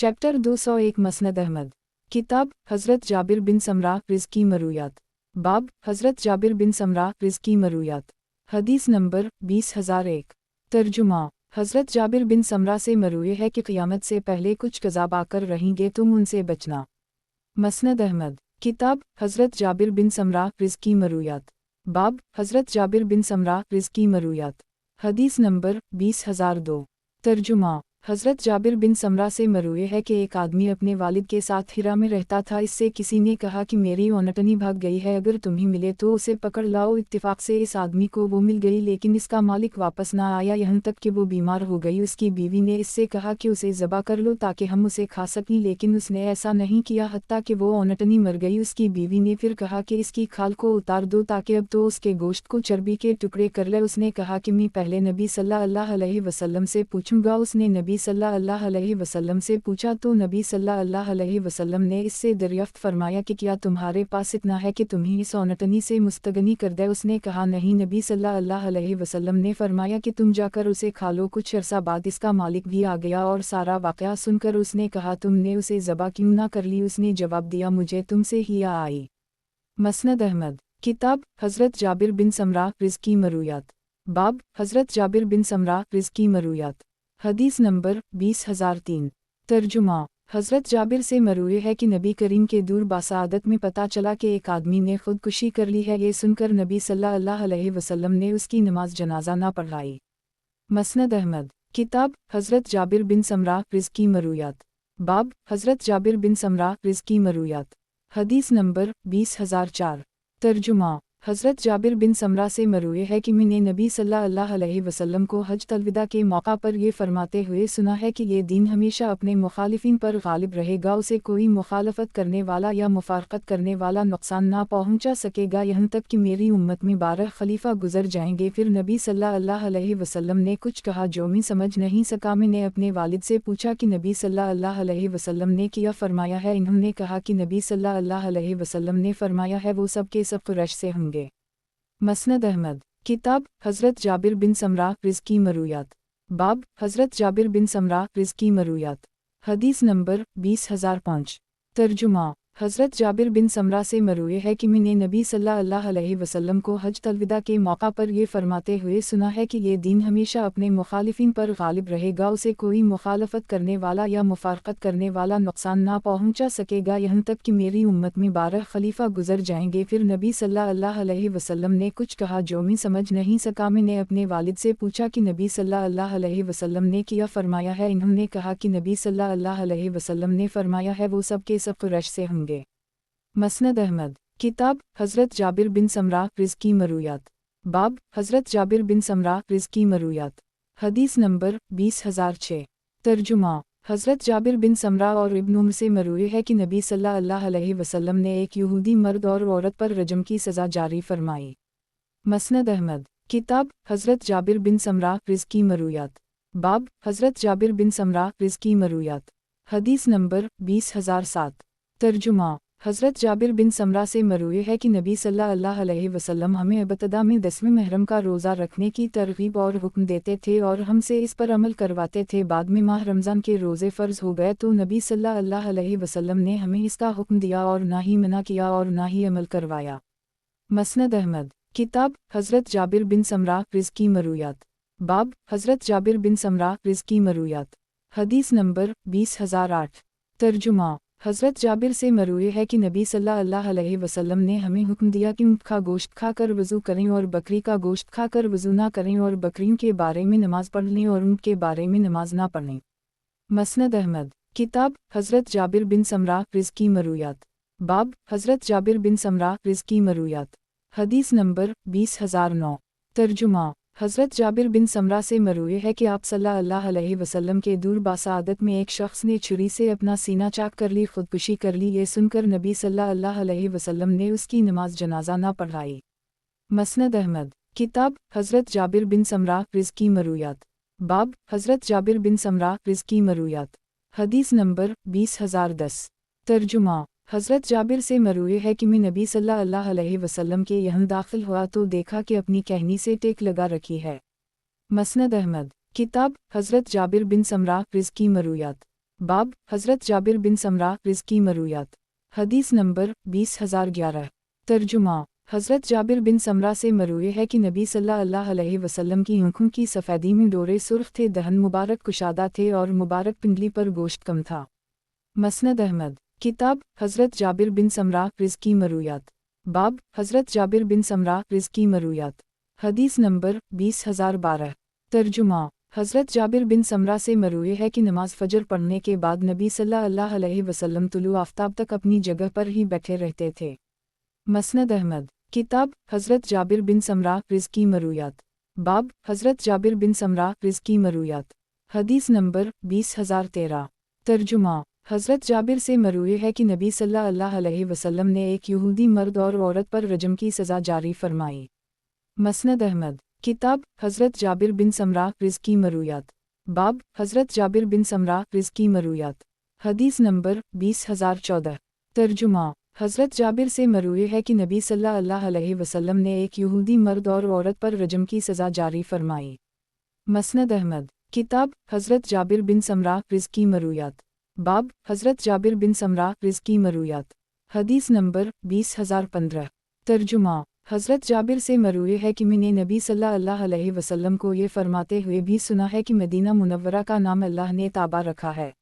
Chapter 201 मसनद Ahmad. किताब हज़रत जाबिर बिन समरा रिज़्की मरूयात। बाब हज़रत जाबिर बिन समरा रिज़्की मरूयात। हदीस नंबर 20001। तर्जुमा हज़रत जाबिर बिन समरा से मरूए है कि क़यामत से पहले कुछ कज़ाब आकर रहेंगे, तुम उनसे बचना। मसनद अहमद। किताब हज़रत जाबिर बिन समरा रिज़्की मरूयात। बाब हज़रत जाबिर बिन समरा रिज़्की मरूयात। हदीस नंबर 20002। तर्जुमा हज़रत जाबिर बिन समरा से मरूए है कि एक आदमी अपने वालिद के साथ हिरा में रहता था। इससे किसी ने कहा कि मेरी ओनटनी भाग गई है, अगर तुम्हें मिले तो उसे पकड़ लाओ। इत्तिफाक से इस आदमी को वो मिल गई, लेकिन इसका मालिक वापस ना आया, यहाँ तक कि वो बीमार हो गई। उसकी बीवी ने इससे कहा कि उसे ज़बा कर लो ताकि हम उसे खा सकें, लेकिन उसने ऐसा नहीं किया हत्ता कि वो ओनटनी मर गई। उसकी बीवी ने फिर कहा कि इसकी खाल को उतार दो ताकि अब तो उसके गोश्त को चर्बी के टुकड़े कर ले। उसने कहा कि मैं पहले नबी सल्लल्लाहु अलैहि वसल्लम से पूछूंगा। उसने नबी सल्लल्लाहु अलैहि वसल्लम से पूछा तो नबी सल्लल्लाहु अलैहि वसल्लम ने इससे दरियाफ्त फरमाया कि क्या तुम्हारे पास इतना है कि तुम्हें इस ओनटनी से मुस्तगनी कर दे। उसने कहा नहीं। नबी सल्लल्लाहु अलैहि वसल्लम ने फरमाया कि तुम जाकर उसे खा लो। कुछ अरसा बाद इसका मालिक भी आ गया और सारा वाक़या सुनकर उसने कहा तुमने उसे ज़बा क्यों ना कर ली। उसने जवाब दिया मुझे तुमसे ही आई। मसनद अहमद। किताब हज़रत जाबिर बिन समरा रिज़्की मरूयात। बाब हज़रत जाबिर बिन समरा रिज़्की मरूयात। हदीस नंबर 20003। तर्जुमा हज़रत जाबिर से मरूए है कि नबी करीम के दूर बासादत में पता चला कि एक आदमी ने खुदकुशी कर ली है। ये सुनकर नबी सल्लल्लाहु अलैहि वसल्लम ने उसकी नमाज जनाजा ना पढ़ाई। मसनद अहमद। किताब हज़रत जाबिर बिन समरा रिज़्की मरूयात। बाब हज़रत जाबिर बिन समरा रिज़्की मरूयात। हदीस नंबर 20004। तर्जुमा हज़रत जाबिर बिन समरा से मरूए है कि मैंने नबी सल्लल्लाहु अलैहि वसल्लम को हज तलविदा के मौका पर ये फरमाते हुए सुना है कि ये दीन हमेशा अपने मुखालिफिन पर गालिब रहेगा। उसे कोई मुखालफत करने वाला या मुफारकत करने वाला नुकसान ना पहुंचा सकेगा, यहाँ तक कि मेरी उम्मत में 12 खलीफा गुजर जाएंगे। फिर नबी सल्लल्लाहु अलैहि वसल्लम ने कुछ कहा जो मैं समझ नहीं सका। मैंने अपने वालिद से पूछा कि नबी सल्लल्लाहु अलैहि वसल्लम ने क्या फरमाया है। इन्होंने कहा कि नबी सल्लल्लाहु अलैहि वसल्लम ने फरमाया है वो सब के सब कुरैश से होंगे। मसनद अहमद। किताब हज़रत जाबिर बिन समरा रिज़्की मरूयात। बाब हज़रत जाबिर बिन समरा रिज़्की मरूयात। हदीस नंबर 20005। तर्जुमा हज़रत जाबिर बिन समरा से मरूए है कि मैंने नबी सल्लल्लाहु अलैहि वसल्लम को हज तलविदा के मौका पर ये फरमाते हुए सुना है कि ये दीन हमेशा अपने मुखालिफिन पर गालिब रहेगा। उसे कोई मुखालफत करने वाला या मुफारकत करने वाला नुकसान ना पहुंचा सकेगा, यहाँ तक कि मेरी उम्मत में 12 खलीफा गुजर जाएंगे। फिर नबी सल्लल्लाहु अलैहि वसल्लम ने कुछ कहा जो मैं समझ नहीं सका। मैंने अपने वालिद से पूछा कि नबी सल्लल्लाहु अलैहि वसल्लम ने क्या फरमाया है। इन्होंने कहा कि नबी सल्लल्लाहु अलैहि वसल्लम ने फरमाया है वो सब के सब कुरैश से होंगे। मसनद अहमद। किताब हज़रत जाबिर बिन समरा रिज़्की मरूयात। बाब हज़रत जाबिर बिन समरा रिज़्की मरूयात। हदीस नंबर 20006। तर्जुमा हज़रत जाबिर बिन समरा और इब्न उम्र से मरूए है कि नबी सल्लल्लाहु अलैहि वसल्लम ने एक यहूदी मर्द और औरत पर रजम की सज़ा जारी फरमाई। मसनद अहमद। किताब हज़रत जाबिर बिन समरा रिज़्की मरूयात। बाब हज़रत जाबिर बिन समरा रिज़्की मरूयात। हदीस नंबर 20007। तर्जुमा हज़रत जाबिर बिन समरा से मरूए है कि नबी सल्लल्लाहु अलैहि वसल्लम हमें इब्तिदा में 10वें महरम का रोज़ा रखने की तरगीब और हुक्म देते थे और हमसे इस पर अमल करवाते थे। बाद में माह रमज़ान के रोज़े फ़र्ज़ हो गए तो नबी सल्लल्लाहु अलैहि वसल्लम ने हमें इसका हुक्म दिया और ना ही मना किया और ना ही अमल करवाया। मसनद अहमद। किताब हज़रत जाबिर बिन समरा रिज़्की मरूयात। बाब हज़रत जाबिर बिन समरा रिज़्की मरूयात। हदीस नंबर 20008। तर्जुमा हज़रत जाबिर से मरूए है कि नबी सल्लल्लाहु अलैहि वसल्लम ने हमें हुक्म दिया कि ऊँट का गोश्त खाकर वज़ू करें और बकरी का गोश्त खाकर वज़ू ना करें, और बकरियों के बारे में नमाज पढ़ लें और ऊँट के बारे में नमाज ना पढ़ें। मसनद अहमद। किताब हज़रत जाबिर बिन समरा रिज़्की मरूयात। बाब हज़रत जाबिर बिन समरा रिज़्की मरूयात। हदीस नंबर 20009। तर्जुमा हज़रत जाबिर बिन समरा से मरूए है कि आप सल्लल्लाहु अलैहि वसल्लम के दूर बासादत में एक शख्स ने छुरी से अपना सीना चाक कर ली, खुदकुशी कर ली। ये सुनकर नबी सल्लल्लाहु अलैहि वसल्लम ने उसकी नमाज जनाजा ना पढ़ाई। मसनद अहमद। किताब हज़रत जाबिर बिन समरा रिज़्की मरूयात। बाब हज़रत जाबिर बिन समरा रिज़्की मरूयात। हदीस नंबर 20010। तर्जुमा हज़रत जाबिर से मरूए है कि मैं नबी सल्लल्लाहु अलैहि वसल्लम के यहाँ दाखिल हुआ तो देखा कि अपनी कहनी से टेक लगा रखी है। मसनद अहमद। किताब हज़रत जाबिर बिन समरा रिज़्की मरूयात। बाब हज़रत जाबिर बिन समरा रिज़्की मरूयात। हदीस नंबर 20,011। तर्जुमा हज़रत जाबिर बिन समरा से मरूए है कि नबी सल्लल्लाहु अलैहि वसल्लम की आँखों की सफ़ेदी में डोरे सुर्ख थे, दहन मुबारक कुशादा थे और मुबारक पिंडली पर गोश्त कम था। मसनद अहमद। किताब हज़रत जाबिर बिन समरा रिज़्की मरूयात। बाब हज़रत जाबिर बिन समरा रिज़्की मरूयात। हदीस नंबर 20,012। तर्जुमा हज़रत जाबिर बिन समरा से मरूए है कि नमाज फ़जर पढ़ने के बाद नबी सल्लल्लाहु अलैहि वसल्लम तुलू आफ्ताब तक अपनी जगह पर ही बैठे रहते थे। मसनद अहमद। किताब हज़रत जाबिर बिन समरा रिज़्की मरूयात। बाब हज़रत जाबिर बिन समरा रिज़्की मरूयात। हदीस नंबर 20,013। तर्जुमा हज़रत जाबिर से मरूए है कि नबी सल्लल्लाहु अलैहि वसल्लम ने एक यहूदी मर्द और औरत पर रजम की सज़ा जारी फरमाई। मसनद अहमद। किताब हज़रत जाबिर बिन समरा रिज़्की मरूयात। बाब हज़रत जाबिर बिन समरा रिज़्की मरूयात। हदीस नंबर 20,014। तर्जुमा हज़रत जाबिर से मरूए है कि नबी सल्लल्लाहु अलैहि वसल्लम ने एक यहूदी मर्द और औरत पर रजम की सज़ा जारी फरमाई। मसनद अहमद। किताब हज़रत जाबिर बिन समरा रिज़्की मरूयात। बाब हज़रत जाबिर बिन समरा रिज़्की मरूयात। हदीस नंबर 20,015। तर्जुमा हज़रत जाबिर से मरूए है कि मैंने नबी सल्लल्लाहु अलैहि वसल्लम को ये फरमाते हुए भी सुना है कि मदीना मुनव्वरा का नाम अल्लाह ने ताबा रखा है।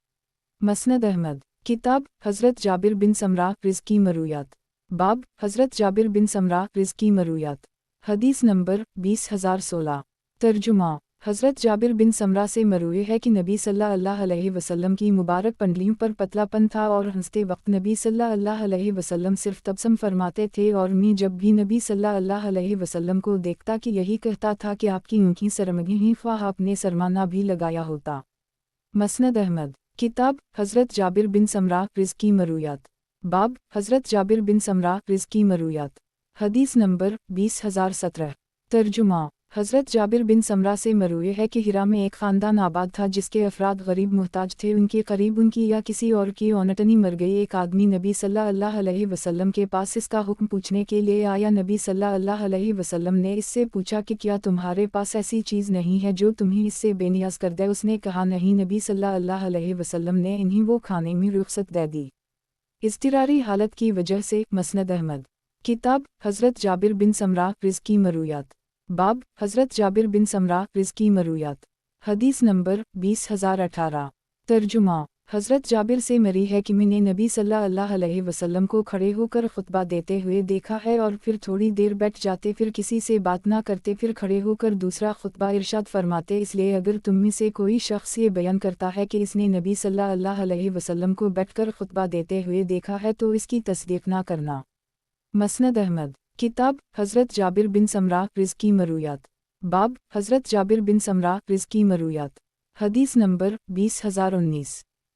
मसनद अहमद। किताब हज़रत जाबिर बिन समरा रिज़्की मरूयात। बाब हज़रत जाबिर बिन समरा रिज़्की मरूयात। हदीस नंबर 20,016। तर्जुमा हज़रत जाबिर बिन समरा से मरूए है कि नबी सल्लल्लाहु अलैहि वसल्लम की मुबारक पंडलियों पर पतलापन था और हंसते वक्त नबी सल्लल्लाहु अलैहि वसल्लम सिर्फ तबसम फरमाते थे और मैं जब भी नबी सल्लल्लाहु अलैहि वसल्लम को देखता कि यही कहता था कि आपकी आँखें सरमगी हैं, ख्वाह आपने सरमाना भी लगाया होता। मसनद अहमद। किताब हज़रत जाबिर बिन समरा रिज़्की मरूयात। बाब हज़रत जाबिर बिन समरा रिज़्की मरूयात। हदीस नंबर 20,017। तर्जुमा हज़रत जाबिर बिन समरा से मरूए है कि हिरा में एक ख़ानदान आबाद था जिसके अफराद गरीब मुहताज थे। उनके करीब उनकी या किसी और की औनटनी मर गई। एक आदमी नबी सल्लल्लाहु अलैहि वसल्लम के पास इसका हुक्म पूछने के लिए आया। नबी सल्लल्लाहु अलैहि वसल्लम ने इससे पूछा कि क्या तुम्हारे पास ऐसी चीज़ नहीं है जो तुम्हें इससे बेनियाज कर दे। उसने कहा नहीं। नबी सल्लल्लाहु अलैहि वसल्लम ने इन्हें वो खाने में रुख्सत दे दी। इज़्तिरारी हालत की वजह से। मसनद अहमद। किताब हज़रत जाबिर बिन समरा रिज़्की मरूयात। बाब हज़रत जाबिर बिन समरा रिज़्की मरूयात। हदीस नंबर 20,018। तर्जुमा हज़रत जाबिर से मरी है कि मैंने नबी सल्लल्लाहु अलैहि वसल्लम को खड़े होकर खुतबा देते हुए देखा है और फिर थोड़ी देर बैठ जाते, फिर किसी से बात ना करते, फिर खड़े होकर दूसरा खुतबा इरशाद फरमाते। इसलिए अगर तुम में से कोई शख्स ये बयान करता है कि इसने नबी सल्लल्लाहु अलैहि वसल्लम को बैठकर खुतबा देते हुए देखा है तो इसकी तस्दीक ना करना। मसनद अहमद। किताब हज़रत जाबिर बिन समरा रिज़्की मरूयात। बाब हज़रत जाबिर बिन समरा रिज़्की मरूयात। हदीस नंबर 20,019।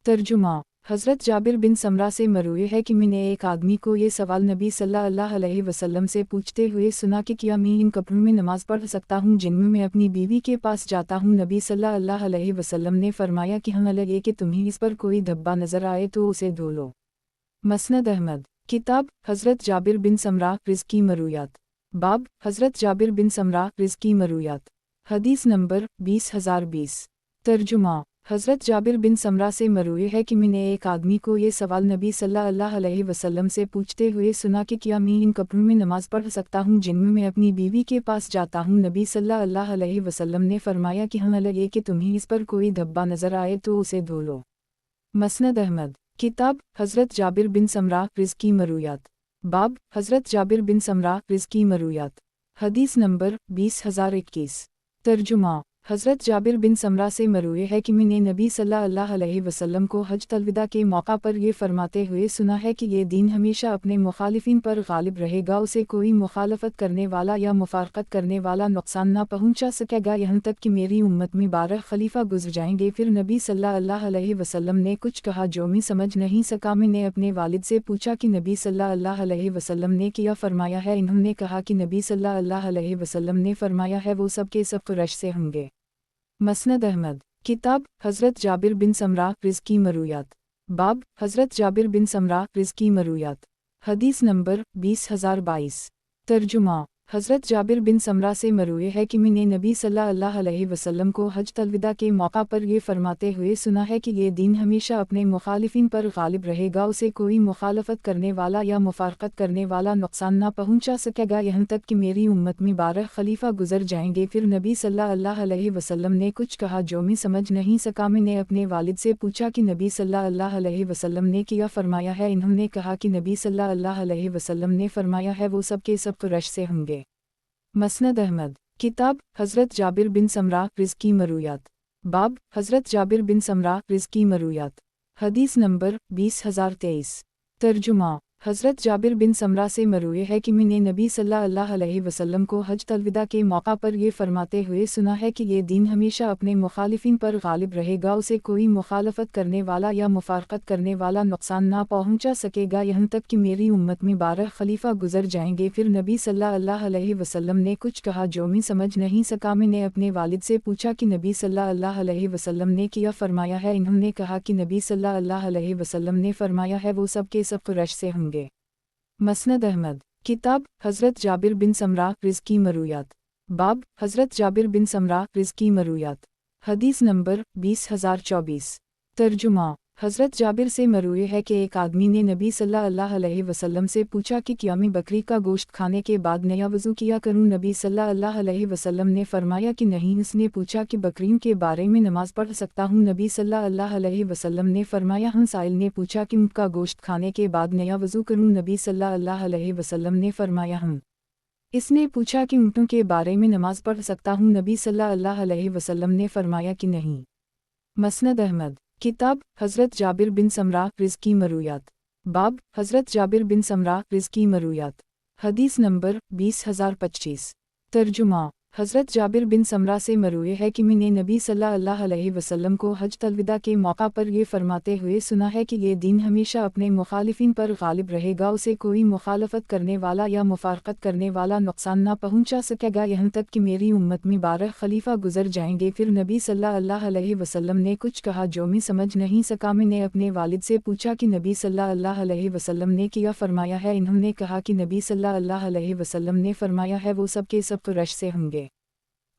तर्जुमा हज़रत जाबिर बिन समरा से मरूए है कि मैंने एक आदमी को ये सवाल नबी सल्लल्लाहु अलैहि वसल्लम से पूछते हुए सुना कि क्या मैं इन कपड़ों में नमाज पढ़ सकता हूँ जिनमें मैं अपनी बीवी के पास जाता हूँ। नबी सल्लल्लाहु अलैहि वसल्लम ने फरमाया कि हाँ, लगे कि तुम्हें इस पर कोई धब्बा नज़र आए तो उसे धो लो। मसनद अहमद। किताब हज़रत जाबिर बिन समरा रिज़्की मरूयात। बाब हज़रत जाबिर बिन समरा रिज़्की मरूयात। हदीस नंबर 20,020। तर्जुमा हज़रत जाबिर बिन समरा से मरूए है कि मैंने एक आदमी को ये सवाल नबी सल्लल्लाहु अलैहि वसल्लम से पूछते हुए सुना कि क्या मैं इन कपड़ों में नमाज पढ़ सकता हूँ जिनमें मैं अपनी बीवी के पास जाता हूँ। नबी सल्लल्लाहु अलैहि वसल्लम ने फरमाया कि हाँ, लगे कि तुम्हें इस पर कोई धब्बा नज़र आए तो उसे धो लो। मसनद अहमद। किताब हज़रत जाबिर बिन समरा रिज़्की मरूयात। बाब हज़रत जाबिर बिन समरा रिज़्की मरूयात। हदीस नंबर 20,021। तर्जुमा हज़रत जाबिर बिन समरा से मरूए है कि मैंने नबी सल्लल्लाहु अलैहि वसल्लम को हज तलविदा के मौका पर ये फरमाते हुए सुना है कि ये दीन हमेशा अपने मुखालिफिन पर गालिब रहेगा। उसे कोई मुखालफत करने वाला या मुफारकत करने वाला नुकसान ना पहुंचा सकेगा, यहाँ तक कि मेरी उम्मत में 12 खलीफा गुजर जाएंगे। फिर नबी सल्लल्लाहु अलैहि वसल्लम ने कुछ कहा जो मैं समझ नहीं सका। मैंने अपने वालिद से पूछा कि नबी सल्लल्लाहु अलैहि वसल्लम ने क्या फरमाया है। इन्होंने कहा कि नबी सल्लल्लाहु अलैहि वसल्लम ने फरमाया है वो सब के सब कुरैश से होंगे। मसनद अहमद। किताब हज़रत जाबिर बिन समरा रिज़्की मरूयात। बाब हज़रत जाबिर बिन समरा रिज़्की मरूयात। हदीस नंबर 20,022। तर्जुमा हज़रत जाबिर बिन समरा से मरूए है कि मैंने नबी सल्लल्लाहु अलैहि वसल्लम को हज तलविदा के मौका पर ये फरमाते हुए सुना है कि ये दीन हमेशा अपने मुखालिफिन पर गालिब रहेगा, उसे कोई मुखालफत करने वाला या मुफारकत करने वाला नुकसान ना पहुंचा सकेगा, यहाँ तक कि मेरी उम्मत में 12 खलीफा गुजर जाएंगे। फिर नबी सल्लल्लाहु अलैहि वसल्लम ने कुछ कहा जो मैं समझ नहीं सका। मैंने अपने वालिद से पूछा कि नबी सल्लल्लाहु अलैहि वसल्लम ने क्या फरमाया है। इन्होंने कहा कि नबी सल्लल्लाहु अलैहि वसल्लम ने फरमाया है वो सब के सब कुरैश से होंगे। मसनद अहमद किताब हज़रत जाबिर बिन समरा रिज़्की मरूयात। बाब हज़रत जाबिर बिन समरा रिज़्की मरूयात। हदीस नंबर 20023। तर्जुमा हज़रत जाबिर बिन समरा से मरूए है कि मैंने नबी सल्लल्लाहु अलैहि वसल्लम को हज तलविदा के मौका पर ये फरमाते हुए सुना है कि ये दीन हमेशा अपने मुखालिफिन पर गालिब रहेगा, उसे कोई मुखालफत करने वाला या मुफारकत करने वाला नुकसान ना पहुंचा सकेगा, यहाँ तक कि मेरी उम्मत में 12 खलीफा गुजर जाएंगे। फिर नबी सल्लल्लाहु अलैहि वसल्लम ने कुछ कहा जो मैं समझ नहीं सका। मैंने अपने वालिद से पूछा कि नबी सल्लल्लाहु अलैहि वसल्लम ने क्या फरमाया है। इन्होंने कहा कि नबी सल्लल्लाहु अलैहि वसल्लम ने फरमाया है वो सब के सब कुरैश से होंगे। मसनद अहमद किताब हज़रत जाबिर बिन समरा रिज़्की मरूयात। बाब हज़रत जाबिर बिन समरा रिज़्की मरूयात। हदीस नंबर 20024। तर्जुमा हज़रत जाबिर से मरूए है कि एक आदमी ने नबी सल्लल्लाहु अलैहि वसल्लम से पूछा कि क्या मैं बकरी का गोश्त खाने के बाद नया वज़ू किया करूं। नबी सल्लल्लाहु अलैहि वसल्लम ने फरमाया कि नहीं। उसने पूछा कि बकरियों के बारे में नमाज पढ़ सकता हूं। नबी सल्लल्लाहु अलैहि वसल्लम ने फरमाया हाँ। साइल ने पूछा कि ऊँट का गोश्त खाने के बाद नया वज़ू करूं। नबी सल्लल्लाहु अलैहि वसल्लम ने फरमाया हाँ। इसने पूछा कि ऊँटों के बारे में नमाज पढ़ सकता हूँ। नबी सल्लल्लाहु अलैहि वसल्लम ने फरमाया कि नहीं। मसनद अहमद किताब हज़रत जाबिर बिन समरा रिज़्की मरूयात। बाब हज़रत जाबिर बिन समरा रिज़्की मरूयात। हदीस नंबर 20025। तर्जुमा हज़रत जाबिर बिन समरा से मरूए है कि मैंने नबी सल्लल्लाहु अलैहि वसल्लम को हज तलविदा के मौका पर ये फरमाते हुए सुना है कि ये दीन हमेशा अपने मुखालिफिन पर गालिब रहेगा, उसे कोई मुखालफत करने वाला या मुफारकत करने वाला नुकसान ना पहुंचा सकेगा, यहाँ तक कि मेरी उम्मत में 12 खलीफा गुजर जाएंगे। फिर नबी सल्लल्लाहु अलैहि वसल्लम ने कुछ कहा जो मैं समझ नहीं सका। मैंने अपने वालिद से पूछा कि नबी सल्लल्लाहु अलैहि वसल्लम ने क्या फरमाया है। इन्होंने कहा कि नबी सल्लल्लाहु अलैहि वसल्लम ने फरमाया है वो सब के सब कुरैश से होंगे।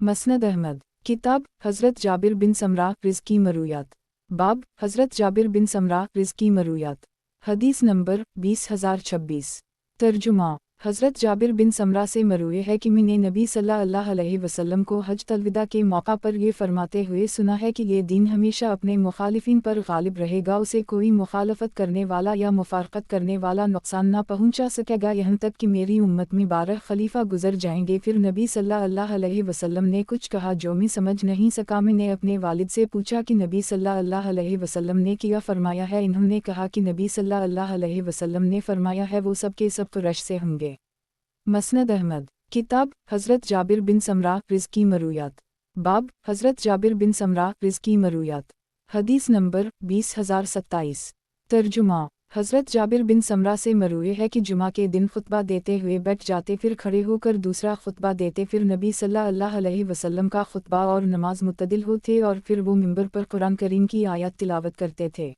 मसनद अहमद किताब हज़रत जाबिर बिन समरा रिज़्की मरूयात। बाब हज़रत जाबिर बिन समरा रिज़्की मरूयात। हदीस नंबर 20026। तर्जुमा हज़रत जाबिर बिन समरा से मरूए है कि मैंने नबी सल्लल्लाहु अलैहि वसल्लम को हज तलविदा के मौका पर ये फरमाते हुए सुना है कि ये दीन हमेशा अपने मुखालिफिन पर गालिब रहेगा, उसे कोई मुखालफत करने वाला या मुफारकत करने वाला नुकसान ना पहुंचा सकेगा, यहाँ तक कि मेरी उम्मत में 12 खलीफा गुजर जाएंगे। फिर नबी सल्लल्लाहु अलैहि वसल्लम ने कुछ कहा जो मैं समझ नहीं सका। मैंने अपने वालिद से पूछा कि नबी सल्लल्लाहु अलैहि वसल्लम ने क्या फरमाया है। इन्होंने कहा कि नबी सल्लल्लाहु अलैहि वसल्लम ने फरमाया है वो सब के सब कुरैश से होंगे। मसनद अहमद किताब हज़रत जाबिर बिन समरा रिज़्की मरूयात। बाब हज़रत जाबिर बिन समरा रिज़्की मरूयात। हदीस नंबर 20027। तर्जुमा हज़रत जाबिर बिन समरा से मरूए है कि जुमा के दिन खुतबा देते हुए बैठ जाते, फिर खड़े होकर दूसरा खुतबा देते, फिर नबी सल्लल्लाहु अलैहि वसल्लम का खुतबा और नमाज मुतदिल होते और फिर वो मिंबर पर कुरान करीम की आयत तिलावत करते थे।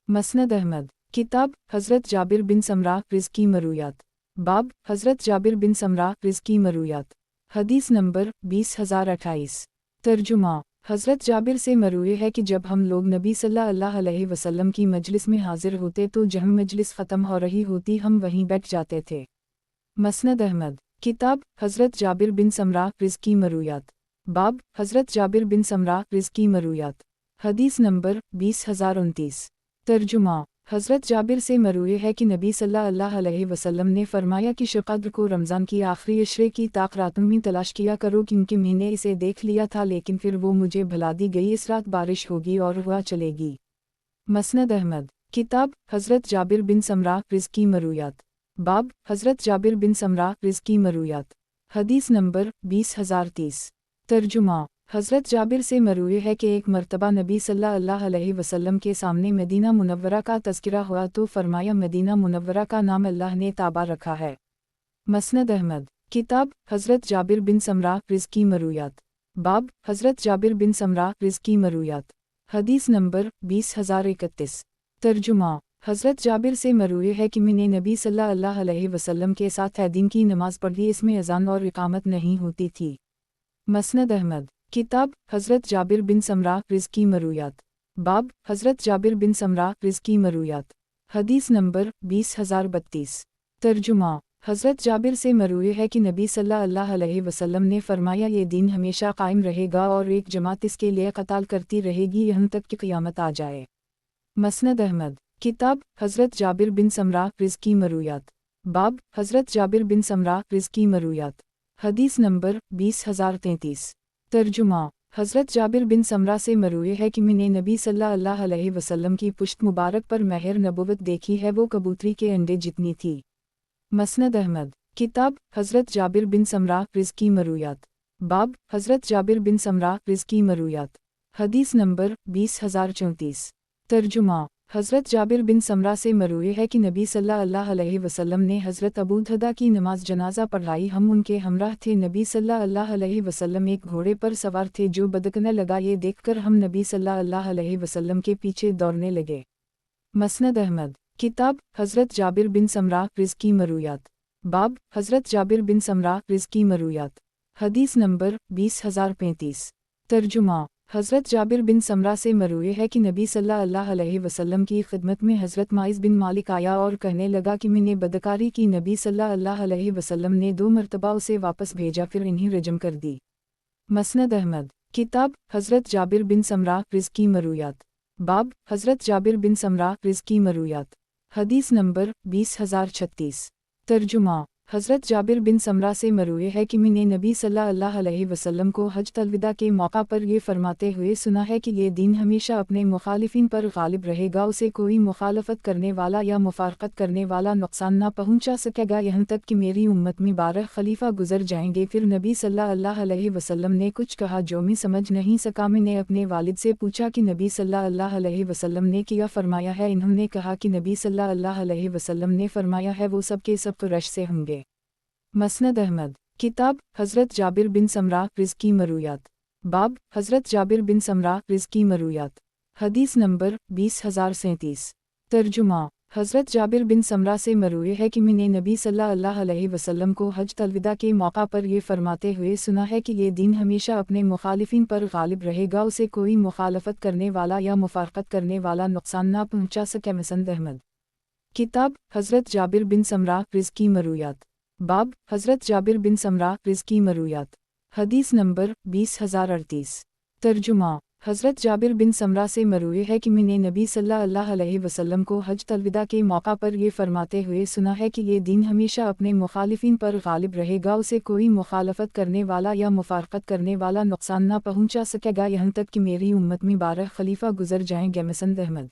मसनद अहमद किताब हज़रत जाबिर बिन समरा रिज़्की मरूयात। बाब हज़रत जाबिर बिन समरा रिज़्की मरूयात। हदीस नंबर 20028। तर्जुमा हज़रत जाबिर से मरूए है कि जब हम लोग नबी सल्लल्लाहु अलैहि वसल्लम की मजलिस में हाजिर होते तो जहाँ मजलिस ख़त्म हो रही होती हम वहीं बैठ जाते थे। मसनद अहमद किताब हज़रत जाबिर बिन समरा रिज़्की मरूयात। बाब हज़रत जाबिर बिन समरा रिज़्की मरूयात। हदीस नंबर 20029। तर्जुमा हज़रत जाबिर से मरूए है कि नबी सल्लल्लाहु अलैहि वसल्लम ने फरमाया कि शक़द्र को रमज़ान की आखिरी अशरे की ताक रातों में तलाश किया करो, क्योंकि मैंने इसे देख लिया था लेकिन फिर वो मुझे भुला दी गई। इस रात बारिश होगी और हुआ चलेगी। मसनद अहमद किताब हज़रत जाबिर बिन समरा रिज़्की मरूयात। बाब हज़रत जाबिर बिन समरा रिज़्की मरूयात। हदीस नंबर 20030। तर्जुमा हज़रत जाबिर से मरूए है कि एक मरतबा नबी सल्लल्लाहु अलैहि वसल्लम के सामने मदीना मुनव्वरा का तज़किरा हुआ तो फरमाया मदीना मुनव्वरा का नाम अल्लाह ने ताबा रखा है। मसनद अहमद किताब हज़रत जाबिर बिन समरा रिज़्की मरूयात। बाब हज़रत जाबिर बिन समरा रिज़्की मरूयात। हदीस नंबर 20031। तर्जुमा حضرت جابر سے مروی ہے کہ میں نے نبی صلی اللہ علیہ وسلم کے ساتھ عیدین کی نماز پڑھ لی، اس میں اذان اور اقامت نہیں ہوتی تھی۔ مسند احمد کتاب حضرت جابر بن سمرہ رزقی مرویات باب حضرت جابر بن سمرہ رزقی مرویات حدیث نمبر 20032 ترجمہ حضرت جابر سے مروی ہے کہ نبی صلی اللہ علیہ وسلم نے فرمایا یہ دین ہمیشہ قائم رہے گا اور ایک جماعت اس کے لیے قتال کرتی رہے گی یہاں تک کہ قیامت آ جائے۔ مسند احمد کتاب حضرت جابر بن سمرہ رزقی مرویات باب حضرت جابر بن سمرہ رزقی مرویات حدیث نمبر 20033 ترجمہ حضرت جابر بن سمرہ سے مروی ہے کہ میں نے نبی صلی اللہ علیہ وسلم کی پشت مبارک پر مہر نبوت دیکھی ہے، وہ کبوتری کے انڈے جتنی تھی۔ مسند احمد کتاب حضرت جابر بن سمرہ رزقی مرویات باب حضرت جابر بن سمرہ رزقی مرویات حدیث نمبر 20034 ترجمہ حضرت جابر بن سمرہ سے مروی ہے کہ نبی صلی اللہ علیہ وسلم نے حضرت ابو درداء کی نماز جنازہ پڑھائی، ہم ان کے ہمراہ تھے، نبی صلی اللہ علیہ وسلم ایک گھوڑے پر سوار تھے جو بدکنے لگا، یہ دیکھ کر ہم نبی صلی اللہ علیہ وسلم کے پیچھے دوڑنے لگے۔ مسند احمد کتاب حضرت جابر بن سمرہ رزقی مرویات باب حضرت جابر بن سمرہ رزقی مرویات حدیث نمبر 20035 ترجمہ حضرت جابر بن سمرہ سے مروی ہے کہ نبی صلی اللہ علیہ وسلم کی خدمت میں حضرت معاذ بن مالک آیا اور کہنے لگا کہ میں نے بدکاری کی، نبی صلی اللہ علیہ وسلم نے 2 مرتبہ اسے واپس بھیجا، پھر انہیں رجم کر دی۔ مسند احمد کتاب حضرت جابر بن سمرہ رزقی مرویات باب حضرت جابر بن سمرہ رزقی مرویات حدیث نمبر 20036 ترجمہ حضرت جابر بن سمرہ سے مروی ہے کہ میں نے نبی صلی اللہ علیہ وسلم کو حجۃ الوداع کے موقع پر یہ فرماتے ہوئے سنا ہے کہ یہ دین ہمیشہ اپنے مخالفین پر غالب رہے گا، اسے کوئی مخالفت کرنے والا یا مفارقت کرنے والا نقصان نہ پہنچا سکے گا یہاں تک کہ میری امت میں 12 خلیفہ گزر جائیں گے۔ پھر نبی صلی اللہ علیہ وسلم نے کچھ کہا جو میں سمجھ نہیں سکا، میں نے اپنے والد سے پوچھا کہ نبی صلی اللہ علیہ وسلم نے کیا فرمایا ہے، انہوں نے کہا کہ نبی صلی اللہ علیہ وسلم نے فرمایا ہے وہ سب کے سب قریش سے ہوں گے۔ مسند احمد کتاب حضرت جابر بن سمرہ رزقی مرویات باب حضرت جابر بن سمرہ رزقی مرویات حدیث نمبر 20037 ترجمہ حضرت جابر بن سمرہ سے مروی ہے کہ میں نے نبی صلی اللہ علیہ وسلم کو حجۃ الوداع کے موقع پر یہ فرماتے ہوئے سنا ہے کہ یہ دین ہمیشہ اپنے مخالفین پر غالب رہے گا، اسے کوئی مخالفت کرنے والا یا مفارقت کرنے والا نقصان نہ پہنچا سکے۔ مسند احمد کتاب حضرت جابر بن سمرہ رزقی مرویات باب حضرت جابر بن سمرہ رزقی مرویات حدیث نمبر 20038 ترجمہ حضرت جابر بن سمرہ سے مروی ہے کہ میں نے نبی صلی اللہ علیہ وسلم کو حجۃ الوداع کے موقع پر یہ فرماتے ہوئے سنا ہے کہ یہ دین ہمیشہ اپنے مخالفین پر غالب رہے گا، اسے کوئی مخالفت کرنے والا یا مفارقت کرنے والا نقصان نہ پہنچا سکے گا یہاں تک کہ میری امت میں 12 خلیفہ گزر جائیں گے۔ مسند احمد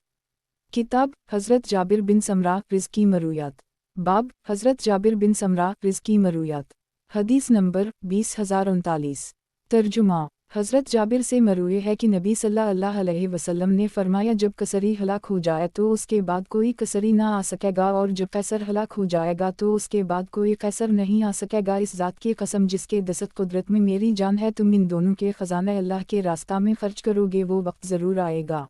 کتاب حضرت جابر بن سمرہ رزقی مرویات باب حضرت جابر بن سمرہ رزقی مرویات حدیث نمبر 20039 ترجمہ حضرت جابر سے مروی ہے کہ نبی صلی اللہ علیہ وسلم نے فرمایا جب قیصری ہلاک ہو جائے تو اس کے بعد کوئی قیصری نہ آ سکے گا، اور جب قیصر ہلاک ہو جائے گا تو اس کے بعد کوئی قیصر نہیں آ سکے گا۔ اس ذات کی قسم جس کے دست قدرت میں میری جان ہے، تم ان دونوں کے خزانہ اللہ کے راستہ میں خرچ کرو گے، وہ وقت ضرور آئے گا۔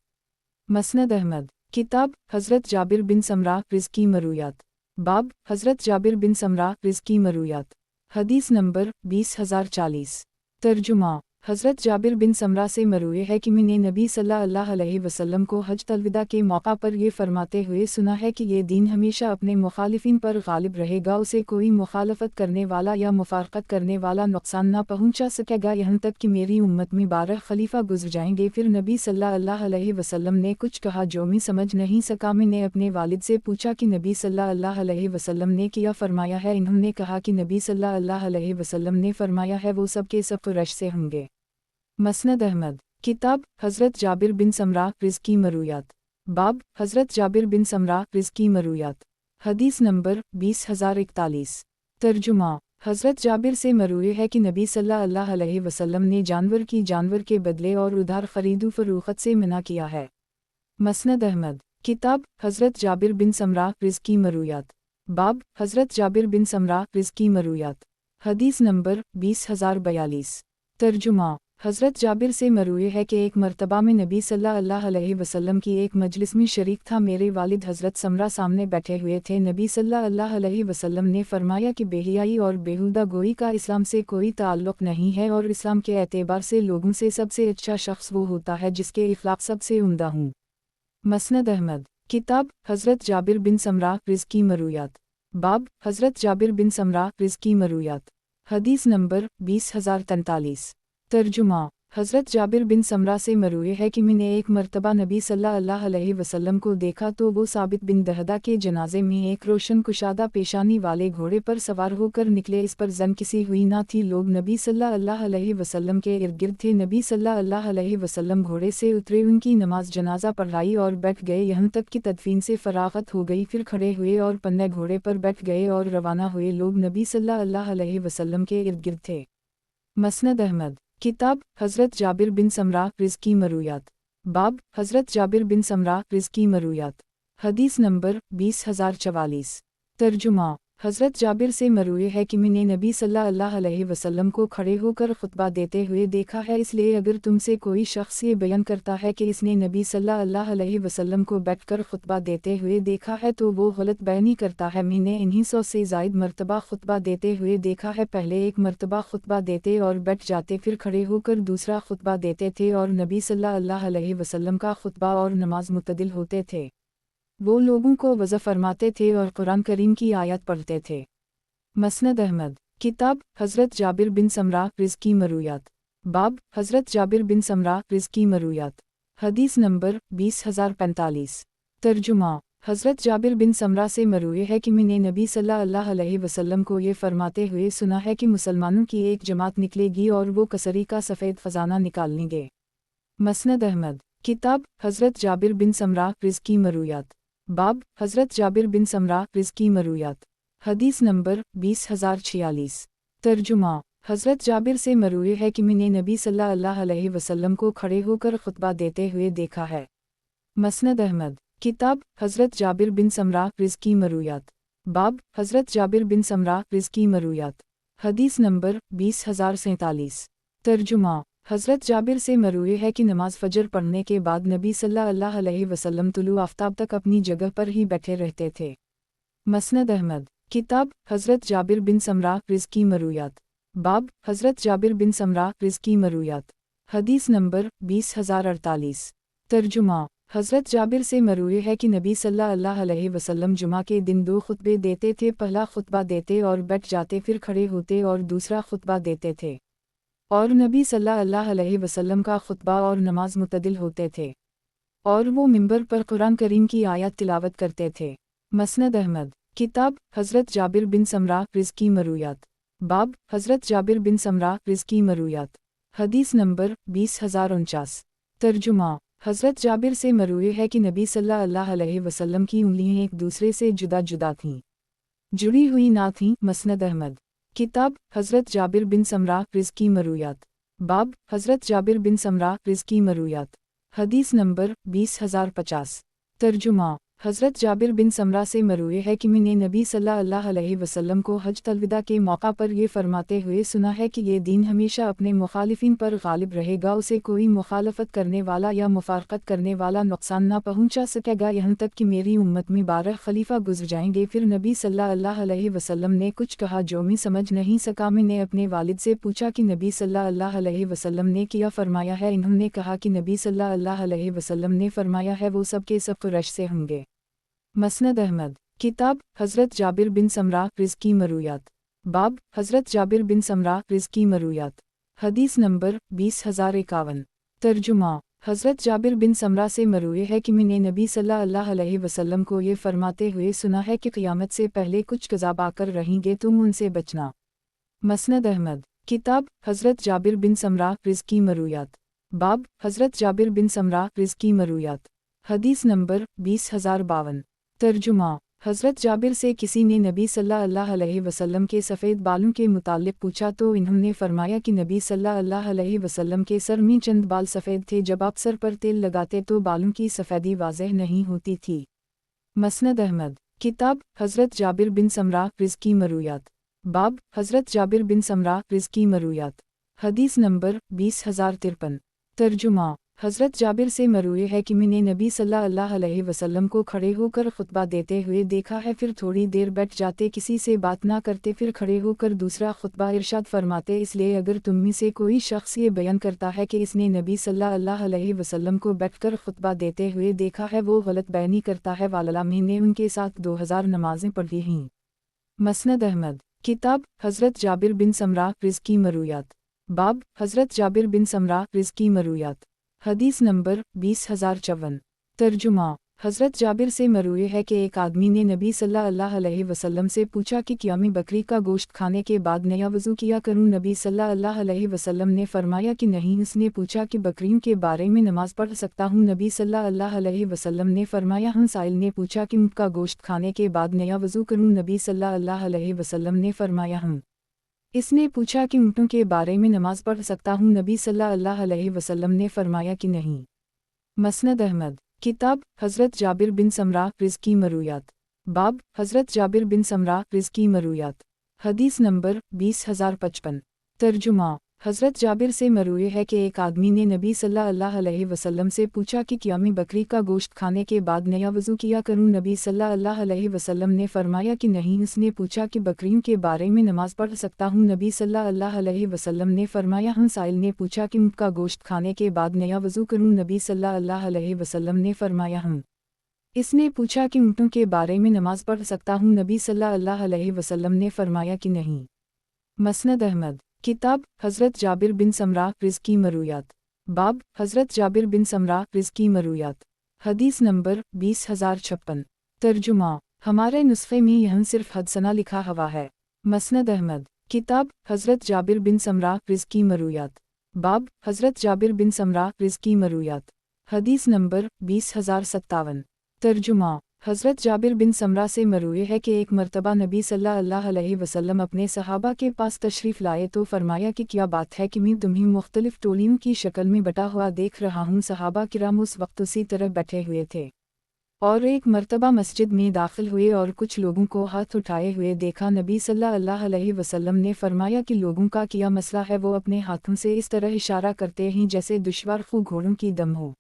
مسند احمد کتاب حضرت جابر بن سمرہ رزقی مرویات باب حضرت جابر بن سمرہ رزقی مرویات حدیث نمبر 20040 ترجمہ حضرت جابر بن سمرہ سے مروی ہے کہ میں نے نبی صلی اللہ علیہ وسلم کو حجۃ الوداع کے موقع پر یہ فرماتے ہوئے سنا ہے کہ یہ دین ہمیشہ اپنے مخالفین پر غالب رہے گا، اسے کوئی مخالفت کرنے والا یا مفارقت کرنے والا نقصان نہ پہنچا سکے گا یہاں تک کہ میری امت میں 12 خلیفہ گزر جائیں گے۔ پھر نبی صلی اللہ علیہ وسلم نے کچھ کہا جو میں سمجھ نہیں سکا، میں نے اپنے والد سے پوچھا کہ نبی صلی اللہ علیہ وسلم نے کیا فرمایا ہے، انہوں نے کہا کہ نبی صلی اللہ علیہ وسلم نے فرمایا ہے وہ سب کے سب قریش سے ہوں گے۔ مسند احمد کتاب حضرت جابر بن سمرہ رزقی مرویات باب حضرت جابر بن سمرہ رزقی مرویات حدیث نمبر 20041 ترجمہ حضرت جابر سے مروی ہے کہ نبی صلی اللہ علیہ وسلم نے جانور کے بدلے اور ادھار خرید و فروخت سے منع کیا ہے۔ مسند احمد کتاب حضرت جابر بن سمرہ رزقی مرویات باب حضرت جابر بن سمرہ رزقی مرویات حدیث نمبر 20042 ترجمہ हज़रत जाबिर से मरूए है कि एक मर्तबा में नबी सल्लल्लाहु अलैहि वसल्लम की एक मजलिस में शरीक था। मेरे वालिद हज़रत समरा सामने बैठे हुए थे। नबी सल्लल्लाहु अलैहि वसल्लम ने फरमाया कि बेहियाई और बेहुदा गोई का इस्लाम से कोई ताल्लुक़ नहीं है, और इस्लाम के एतबार से लोगों से सबसे अच्छा शख्स वो होता है जिसके इखलाक सबसे उम्दा हों। मसनद अहमद। किताब हज़रत जाबिर बिन समरा रिज़्की मरूयात। बाब हज़रत जाबिर बिन समरा रिज़्की मरूयात। हदीस नंबर 20043। तर्जुमा। हज़रत जाबिर बिन समरा से मरूए है कि मैंने एक मर्तबा नबी सल्लल्लाहु अलैहि वसल्लम को देखा तो वो साबित बिन दहदा के जनाजे में एक रोशन कुशादा पेशानी वाले घोड़े पर सवार होकर निकले। इस पर जन किसी हुई ना थी। लोग नबी सल्लल्लाहु अलैहि वसल्लम के इर्द गिर्द थे। नबी सल्लल्लाहु अलैहि वसल्लम घोड़े से उतरे, उनकी नमाज जनाजा पढ़ाई और बैठ गए, यहाँ तक कि तदफीन से फरागत हो गई। फिर खड़े हुए और पन्ने घोड़े पर बैठ गए और रवाना हुए। लोग नबी सल्लल्लाहु अलैहि वसल्लम के इर्द गिर्द थे। मसनद अहमद। किताब हज़रत जाबिर बिन समरा रिज़्की मरूयात। बाब हज़रत जाबिर बिन समरा रिज़्की मरूयात। हदीस नंबर 20044। तर्जुमा। हज़रत जाबिर से मरूए है कि मैंने नबी सल्लल्लाहु अलैहि वसल्लम को खड़े होकर खुतबा देते हुए देखा है। इसलिए अगर तुमसे कोई शख्स ये बयान करता है कि इसने नबी सल्लल्लाहु अलैहि वसल्लम को बैठकर खुतबा देते हुए देखा है तो वो गलत बयानी करता है। मैंने इन्हीं 100 से ज़ायद मरतबा खुतबा देते हुए देखा है। पहले एक मरतबा खुतबा देते और बैठ जाते, फिर खड़े होकर दूसरा खुतबा देते थे, और नबी सल्लल्लाहु अलैहि वसल्लम का खुतबा और नमाज मुतदिल होते थे। वो लोगों को वज़ा फरमाते थे और कुरान करीम की आयत पढ़ते थे। मसनद अहमद। किताब हज़रत जाबिर बिन समरा रिज़्की मरूयात। बाब हज़रत जाबिर बिन समरा रिज़्की मरूयात। हदीस नंबर 20045। तर्जुमा। हज़रत जाबिर बिन समरा से मरूए है कि मैंने नबी सल्लल्लाहु अलैहि वसल्लम को ये फरमाते हुए सुना है कि मुसलमानों की एक जमात निकलेगी और वो कसरी का सफ़ेद ख़जाना निकालेंगे। मसनद अहमद। किताब हज़रत जाबिर बिन समरा रिज़्की मरूयात। बाब हज़रत जाबिर बिन समरा रिज़्की मरूयात। हदीस नंबर 20046। तर्जुमा। हज़रत जाबिर से मरूए है कि मैंने नबी सल्लल्लाहु अलैहि वसल्लम को खड़े होकर खुतबा देते हुए देखा है। मसनद अहमद। किताब हज़रत जाबिर बिन समरा रिज़्की मरूयात। बाब हज़रत जाबिर बिन समरा रिज़्की मरूयात। हदीस नंबर 20047। तर्जुमा। हज़रत जाबिर से मरूए है कि नमाज फ़जर पढ़ने के बाद नबी सल्लल्लाहु अलैहि वसल्लम तुलू आफ्ताब तक अपनी जगह पर ही बैठे रहते थे। मसनद अहमद। किताब हज़रत जाबिर बिन समरा रिज़्की मरूयात। बाब हज़रत जाबिर बिन समरा रिज़्की मरूयात। हदीस नंबर 20048। तर्जुमा। हज़रत जाबिर से मरूए है कि नबी सल्लल्लाहु अलैहि वसल्लम जुमा के दिन 2 खुतबे देते थे। पहला खुतबा देते और बैठ जाते, फिर खड़े होते और दूसरा खुतबा देते थे, और नबी सल्लल्लाहु अलैहि वसल्लम का खुतबा और नमाज मुतदिल होते थे, और वो मिंबर पर कुरान करीम की आयत तिलावत करते थे। मसनद अहमद। किताब हज़रत जाबिर बिन समरा रिज़्की मरूयात। बाब हज़रत जाबिर बिन समरा रिज़्की मरूयात। हदीस नंबर 20049। तर्जुमा। हज़रत जाबिर से मरूए है कि नबी सल्लल्लाहु अलैहि वसल्लम की उंगलियां एक दूसरे से जुदा जुदा थीं, जुड़ी हुई ना थीं। मसनद अहमद। किताब हज़रत जाबिर बिन समरा रिज़्की मरूयात। बाब हज़रत जाबिर बिन समरा रिज़्की मरूयात। हदीस नंबर 20050। तर्जुमा। हज़रत जाबिर बिन समरा से मरूए है कि मैंने नबी सल्लल्लाहु अलैहि वसल्लम को हज तलविदा के मौका पर ये फरमाते हुए सुना है कि ये दीन हमेशा अपने मुखालिफिन पर गालिब रहेगा। उसे कोई मुखालफत करने वाला या मुफारकत करने वाला नुकसान ना पहुंचा सकेगा, यहाँ तक कि मेरी उम्मत में 12 खलीफा गुजर जाएंगे। फिर नबी सल्लल्लाहु अलैहि वसल्लम ने कुछ कहा जो मैं समझ नहीं सका। मैंने अपने वालिद से पूछा कि नबी सल्लल्लाहु अलैहि वसल्लम ने क्या फरमाया है। इन्होंने कहा कि नबी सल्लल्लाहु अलैहि वसल्लम ने फरमाया है वो सब के सब कुरैश से होंगे। मसनद अहमद। किताब हज़रत जाबिर बिन समरा रिज़्की मरूयात। बाब हज़रत जाबिर बिन समरा रिज़्की मरूयात। हदीस नंबर 20051। तर्जुमा। हज़रत जाबिर बिन समरा से मरूए है कि मैंने नबी सल्लल्लाहु अलैहि वसल्लम को ये फरमाते हुए सुना है कि क़यामत से पहले कुछ कज़ाब आकर रहेंगे, तुम उनसे बचना। मसनद अहमद। किताब हज़रत जाबिर बिन समरा रिज़्की मरूयात। बाब हज़रत जाबिर बिन समरा रिज़्की मरूयात। हदीस नंबर 20052। तर्जुमा। हज़रत जाबिर से किसी ने नबी सल्लल्लाहु अलैहि वसल्लम के सफ़ेद बालों के मुताल्लिक़ पूछा तो इन्होंने फरमाया कि नबी सल्लल्लाहु अलैहि वसल्लम के सर में चंद बाल सफ़ेद थे, जब आप सर पर तेल लगाते तो बालों की सफ़ेदी वाज़ेह नहीं होती थी। मसनद अहमद। किताब हज़रत जाबिर बिन समरा रिज़्की मरूयात। बाब हज़रत जाबिर बिन समरा रिज़्की मरूयात। حدیث نمبر 20,053۔ ترجمہ۔ حضرت جابر سے مروی ہے کہ میں نے نبی صلی اللہ علیہ وسلم کو کھڑے ہو کر خطبہ دیتے ہوئے دیکھا ہے، پھر تھوڑی دیر بیٹھ جاتے، کسی سے بات نہ کرتے، پھر کھڑے ہو کر دوسرا خطبہ ارشاد فرماتے۔ اس لیے اگر تم میں سے کوئی شخص یہ بیان کرتا ہے کہ اس نے نبی صلی اللہ علیہ وسلم کو بیٹھ کر خطبہ دیتے ہوئے دیکھا ہے، وہ غلط بیانی کرتا ہے۔ واللہ میں نے ان کے ساتھ 2000 نمازیں پڑھی ہیں۔ مسند احمد۔ کتاب حضرت جابر بن سمرہ رض کی مرویات۔ باب حضرت جابر بن سمرہ رض کی مرویات۔ حدیث نمبر 20,054۔ ترجمہ۔ حضرت جابر سے مروی ہے کہ ایک آدمی نے نبی صلی اللہ علیہ وسلم سے پوچھا کہ کیا میں بکری کا گوشت کھانے کے بعد نیا وضو کیا کروں؟ نبی صلی اللہ علیہ وسلم نے فرمایا کہ نہیں۔ اس نے پوچھا کہ بکریوں کے بارے میں نماز پڑھ سکتا ہوں؟ نبی صلی اللہ علیہ وسلم نے فرمایا ہاں۔ سائل نے پوچھا کہ اونٹ کا گوشت کھانے کے بعد نیا وضو کروں؟ نبی صلی اللہ علیہ وسلم نے فرمایا ہاں۔ اس نے پوچھا کہ اونٹوں کے بارے میں نماز پڑھ سکتا ہوں؟ نبی صلی اللہ علیہ وسلم نے فرمایا کہ نہیں۔ مسند احمد۔ کتاب حضرت جابر بن سمرہ رض کی مرویات۔ باب حضرت جابر بن سمرہ رض کی مرویات۔ حدیث نمبر 20,055۔ ترجمہ۔ حضرت جابر سے مروی ہے کہ ایک آدمی نے نبی صلی اللہ علیہ وسلم سے پوچھا کہ کیا میں بکری کا گوشت کھانے کے بعد نیا وضو کیا کروں؟ نبی صلی اللہ علیہ وسلم نے فرمایا کہ نہیں۔ اس نے پوچھا کہ بکریوں کے بارے میں نماز پڑھ سکتا ہوں؟ نبی صلی اللہ علیہ وسلم نے فرمایا ہاں۔ سائل نے پوچھا کہ اونٹ کا گوشت کھانے کے بعد نیا وضو کروں؟ نبی صلی اللہ علیہ وسلم نے فرمایا ہاں۔ اس نے پوچھا کہ اونٹوں کے بارے میں نماز پڑھ سکتا ہوں؟ نبی صلی اللہ علیہ وسلم نے فرمایا کہ نہیں۔ مسند احمد۔ کتاب حضرت جابر بن سمرہ رض کی مرویات۔ باب حضرت جابر بن سمرہ رض کی مرویات۔ حدیث نمبر 20,056۔ ترجمہ۔ ہمارے نسخے میں یہاں صرف حدثنا لکھا ہوا ہے۔ مسند احمد۔ کتاب حضرت جابر بن سمرہ رض کی مرویات۔ باب حضرت جابر بن سمرہ رض کی مرویات۔ حدیث نمبر 20,057۔ ترجمہ۔ حضرت جابر بن سمرہ سے مروی ہے کہ ایک مرتبہ نبی صلی اللہ علیہ وسلم اپنے صحابہ کے پاس تشریف لائے تو فرمایا کہ کیا بات ہے کہ میں تمہیں مختلف ٹولیوں کی شکل میں بٹا ہوا دیکھ رہا ہوں؟ صحابہ کرام اس وقت اسی طرح بیٹھے ہوئے تھے، اور ایک مرتبہ مسجد میں داخل ہوئے اور کچھ لوگوں کو ہاتھ اٹھائے ہوئے دیکھا۔ نبی صلی اللہ علیہ وسلم نے فرمایا کہ لوگوں کا کیا مسئلہ ہے؟ وہ اپنے ہاتھوں سے اس طرح اشارہ کرتے ہیں جیسے دشوار خو گھوڑوں کی دم ہو۔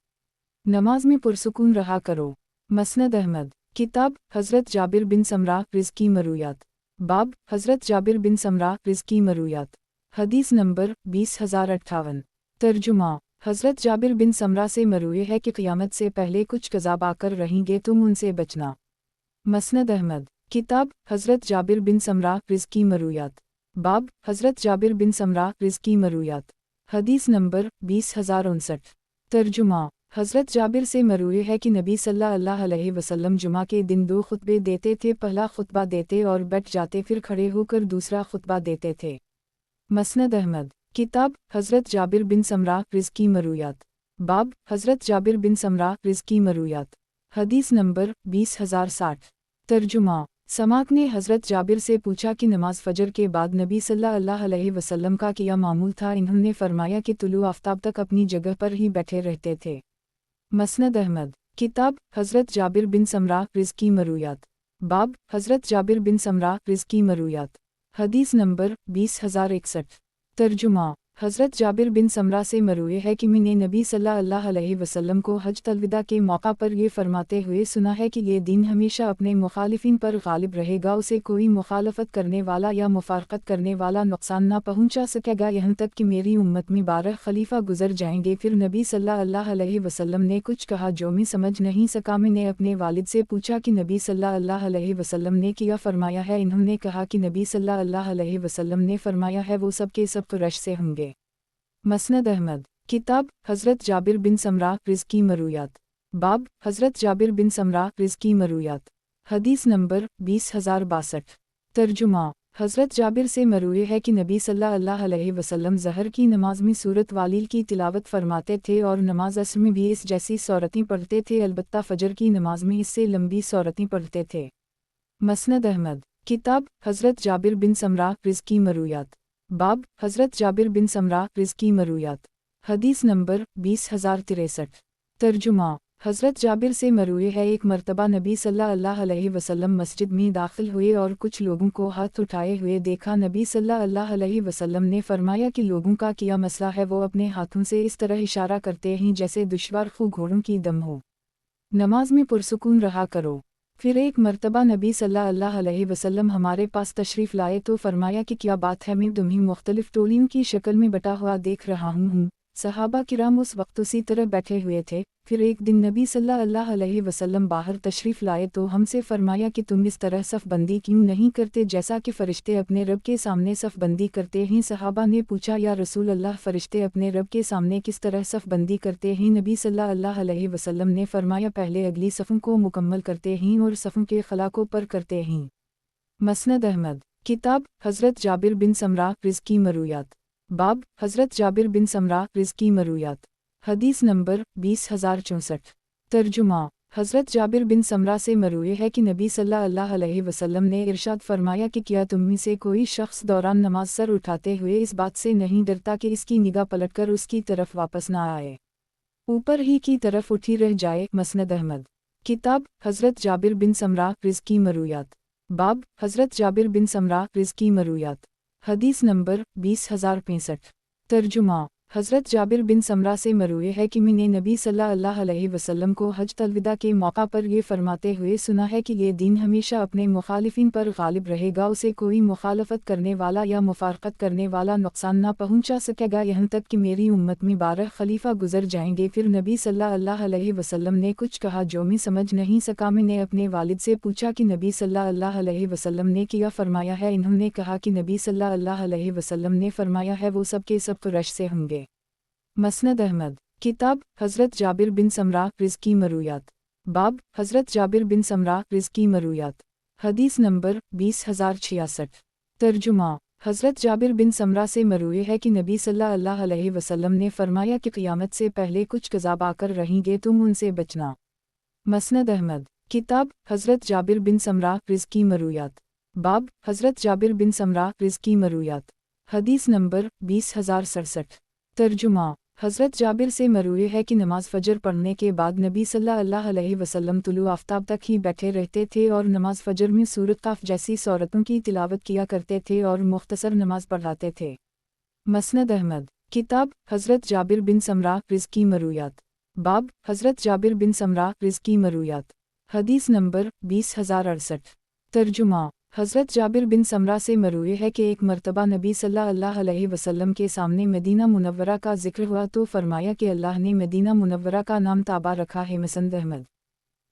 نماز میں پرسکون رہا کرو۔ مسند احمد۔ کتاب حضرت جابر بن سمرہ رض کی مرویات۔ باب حضرت جابر بن سمرہ رض کی مرویات۔ حدیث نمبر 20,058۔ ترجمہ۔ حضرت جابر بن سمرہ سے مروی ہے کہ قیامت سے پہلے کچھ عذاب آ کر رہیں گے، تم ان سے بچنا۔ مسند احمد۔ کتاب حضرت جابر بن سمرہ رض کی مرویات۔ باب حضرت جابر بن سمرہ رض کی مرویات۔ حدیث نمبر 20,059۔ ترجمہ۔ حضرت جابر سے مروی ہے کہ نبی صلی اللہ علیہ وسلم جمعہ کے دن 2 خطبے دیتے تھے، پہلا خطبہ دیتے اور بیٹھ جاتے، پھر کھڑے ہو کر دوسرا خطبہ دیتے تھے۔ مسند احمد۔ کتاب حضرت جابر بن سمرہ رض کی مرویات۔ باب حضرت جابر بن سمرہ رض کی مرویات۔ حدیث نمبر 20,060۔ ترجمہ۔ سماک نے حضرت جابر سے پوچھا کہ نماز فجر کے بعد نبی صلی اللہ علیہ وسلم کا کیا معمول تھا؟ انہوں نے فرمایا کہ طلوع آفتاب تک اپنی جگہ پر ہی بیٹھے رہتے تھے۔ مسند احمد۔ کتاب حضرت جابر بن سمرہ رض کی مرویات۔ باب حضرت جابر بن سمرہ رض کی مرویات۔ حدیث نمبر 20,061۔ ترجمہ۔ حضرت جابر بن سمرہ سے مروی ہے کہ میں نے نبی صلی اللہ علیہ وسلم کو حجۃ الوداع کے موقع پر یہ فرماتے ہوئے سنا ہے کہ یہ دین ہمیشہ اپنے مخالفین پر غالب رہے گا، اسے کوئی مخالفت کرنے والا یا مفارقت کرنے والا نقصان نہ پہنچا سکے گا، یہاں تک کہ میری امت میں 12 خلیفہ گزر جائیں گے۔ پھر نبی صلی اللہ علیہ وسلم نے کچھ کہا جو میں سمجھ نہیں سکا۔ میں نے اپنے والد سے پوچھا کہ نبی صلی اللہ علیہ وسلم نے کیا فرمایا ہے؟ انہوں نے کہا کہ نبی صلی اللہ علیہ وسلم نے فرمایا ہے وہ سب کے سب قریش سے ہوں گے۔ مسند احمد۔ کتاب حضرت جابر بن سمرہ رض کی مرویات۔ باب حضرت جابر بن سمرہ رض کی مرویات۔ حدیث نمبر 20,062۔ ترجمہ۔ حضرت جابر سے مروی ہے کہ نبی صلی اللہ علیہ وسلم ظہر کی نماز میں سورۃ والیل کی تلاوت فرماتے تھے اور نماز عصر میں بھی اس جیسی سورتیں پڑھتے تھے، البتہ فجر کی نماز میں اس سے لمبی سورتیں پڑھتے تھے۔ مسند احمد۔ کتاب حضرت جابر بن سمرہ رض کی مرویات۔ باب حضرت جابر بن سمرہ رض کی مرویات۔ حدیث نمبر 20,063۔ ترجمہ۔ حضرت جابر سے مروی ہے ایک مرتبہ نبی صلی اللہ علیہ وسلم مسجد میں داخل ہوئے اور کچھ لوگوں کو ہاتھ اٹھائے ہوئے دیکھا۔ نبی صلی اللہ علیہ وسلم نے فرمایا کہ لوگوں کا کیا مسئلہ ہے، وہ اپنے ہاتھوں سے اس طرح اشارہ کرتے ہیں جیسے دشوار خو گھوڑوں کی دم ہو، نماز میں پرسکون رہا کرو۔ پھر ایک مرتبہ نبی صلی اللہ علیہ وسلم ہمارے پاس تشریف لائے تو فرمایا کہ کیا بات ہے، میں تمہیں مختلف ٹولیوں کی شکل میں بٹا ہوا دیکھ رہا ہوں۔ صحابہ کرام اس وقت اسی طرح بیٹھے ہوئے تھے۔ پھر ایک دن نبی صلی اللہ علیہ وسلم باہر تشریف لائے تو ہم سے فرمایا کہ تم اس طرح صف بندی کیوں نہیں کرتے جیسا کہ فرشتے اپنے رب کے سامنے صف بندی کرتے ہیں؟ صحابہ نے پوچھا، یا رسول اللہ، فرشتے اپنے رب کے سامنے کس طرح صف بندی کرتے ہیں؟ نبی صلی اللہ علیہ وسلم نے فرمایا، پہلے اگلی صفوں کو مکمل کرتے ہیں اور صفوں کے خلا کو پر کرتے ہیں۔ مسند احمد، کتاب حضرت جابر بن سمرہ رض کی مرویات، باب حضرت جابر بن سمرہ رض کی مرویات، حدیث نمبر 20064۔ ترجمہ: حضرت جابر بن سمرہ سے مروی ہے کہ نبی صلی اللہ علیہ وسلم نے ارشاد فرمایا کہ کیا تم میں سے کوئی شخص دوران نماز سر اٹھاتے ہوئے اس بات سے نہیں ڈرتا کہ اس کی نگاہ پلٹ کر اس کی طرف واپس نہ آئے، اوپر ہی کی طرف اٹھی رہ جائے؟ مسند احمد، کتاب حضرت جابر بن سمرہ رض کی مرویات، باب حضرت جابر بن سمرہ رض کی مرویات، حدیث نمبر 20065۔ ترجمہ: حضرت جابر بن سمرہ سے مروی ہے کہ میں نے نبی صلی اللہ علیہ وسلم کو حجۃ الوداع کے موقع پر یہ فرماتے ہوئے سنا ہے کہ یہ دین ہمیشہ اپنے مخالفین پر غالب رہے گا، اسے کوئی مخالفت کرنے والا یا مفارقت کرنے والا نقصان نہ پہنچا سکے گا، یہاں تک کہ میری امت میں 12 خلیفہ گزر جائیں گے۔ پھر نبی صلی اللہ علیہ وسلم نے کچھ کہا جو میں سمجھ نہیں سکا۔ میں نے اپنے والد سے پوچھا کہ نبی صلی اللہ علیہ وسلم نے کیا فرمایا ہے؟ انہوں نے کہا کہ نبی صلی اللہ علیہ وسلم نے فرمایا ہے، وہ سب کے سب قریش سے ہوں گے۔ مسند احمد، کتاب حضرت جابر بن سمرہ رض کی مرویات، باب حضرت جابر بن سمرہ رض کی مرویات، حدیث نمبر 20066۔ ترجمہ: حضرت جابر بن سمرہ سے مروی ہے کہ نبی صلی اللہ علیہ وسلم نے فرمایا کہ قیامت سے پہلے کچھ عذاب آ کر رہیں گے، تم ان سے بچنا۔ مسند احمد، کتاب حضرت جابر بن سمرہ رض کی مرویات، باب حضرت جابر بن سمرہ رض کی مرویات، حدیث نمبر 20067۔ ترجمہ: حضرت جابر سے مروی ہے کہ نماز فجر پڑھنے کے بعد نبی صلی اللہ علیہ وسلم طلوع آفتاب تک ہی بیٹھے رہتے تھے اور نماز فجر میں سورۃ قاف جیسی سورتوں کی تلاوت کیا کرتے تھے اور مختصر نماز پڑھاتے تھے۔ مسند احمد، کتاب حضرت جابر بن سمرہ رض کی مرویات، باب حضرت جابر بن سمرہ رض کی مرویات، حدیث نمبر 20068۔ ترجمہ: حضرت جابر بن سمرہ سے مروی ہے کہ ایک مرتبہ نبی صلی اللہ علیہ وسلم کے سامنے مدینہ منورہ کا ذکر ہوا تو فرمایا کہ اللہ نے مدینہ منورہ کا نام طابہ رکھا ہے۔ مسند احمد،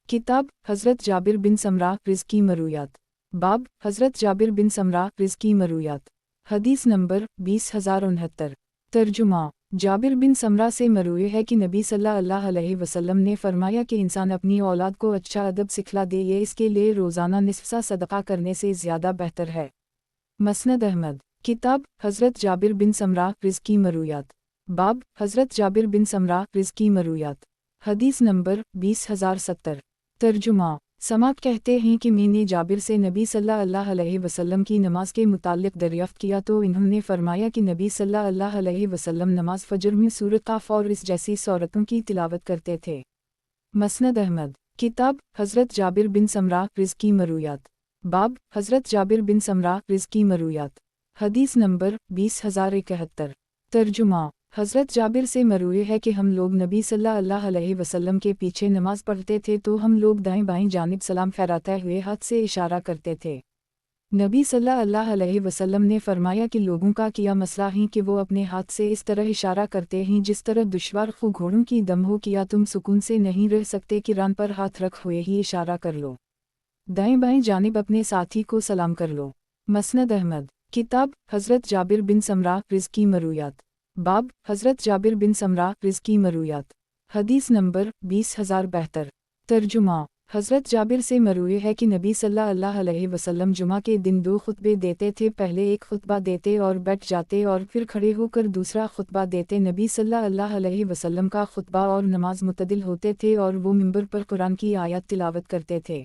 کتاب حضرت جابر بن سمرہ رض کی مرویات، باب حضرت جابر بن سمرہ رض کی مرویات، حدیث نمبر 20069۔ ترجمہ: جابر بن سمرہ سے مروی ہے کہ نبی صلی اللہ علیہ وسلم نے فرمایا کہ انسان اپنی اولاد کو اچھا ادب سکھلا دے، یہ اس کے لیے روزانہ نصف سا صدقہ کرنے سے زیادہ بہتر ہے۔ مسند احمد، کتاب حضرت جابر بن سمرہ رض کی مرویات، باب حضرت جابر بن سمرہ رض کی مرویات، حدیث نمبر 20070۔ ترجمہ: سماعت کہتے ہیں کہ میں نے جابر سے نبی صلی اللہ علیہ وسلم کی نماز کے متعلق دریافت کیا تو انہوں نے فرمایا کہ نبی صلی اللہ علیہ وسلم نماز فجر میں سورۃ قاف اور اس جیسی سورتوں کی تلاوت کرتے تھے۔ مسند احمد، کتاب حضرت جابر بن سمرہ رض کی مرویات، باب حضرت جابر بن سمرہ رض کی مرویات، حدیث نمبر 20071۔ ترجمہ: حضرت جابر سے مروی ہے کہ ہم لوگ نبی صلی اللہ علیہ وسلم کے پیچھے نماز پڑھتے تھے تو ہم لوگ دائیں بائیں جانب سلام پھیراتے ہوئے ہاتھ سے اشارہ کرتے تھے۔ نبی صلی اللہ علیہ وسلم نے فرمایا کہ لوگوں کا کیا مسئلہ ہے کہ وہ اپنے ہاتھ سے اس طرح اشارہ کرتے ہیں جس طرح دشوار خو گھوڑوں کی دم ہو، کیا تم سکون سے نہیں رہ سکتے کہ ران پر ہاتھ رکھ ہوئے ہی اشارہ کر لو، دائیں بائیں جانب اپنے ساتھی کو سلام کر لو۔ مسند احمد، کتاب حضرت جابر بن سمرہ رض کی مرویات، باب حضرت جابر بن سمرہ رض کی مرویات، حدیث نمبر 20072۔ ترجمہ: حضرت جابر سے مروی ہے کہ نبی صلی اللہ علیہ وسلم جمعہ کے دن 2 خطبے دیتے تھے، پہلے ایک خطبہ دیتے اور بیٹھ جاتے اور پھر کھڑے ہو کر دوسرا خطبہ دیتے۔ نبی صلی اللہ علیہ وسلم کا خطبہ اور نماز متعدل ہوتے تھے اور وہ منبر پر قرآن کی آیات تلاوت کرتے تھے۔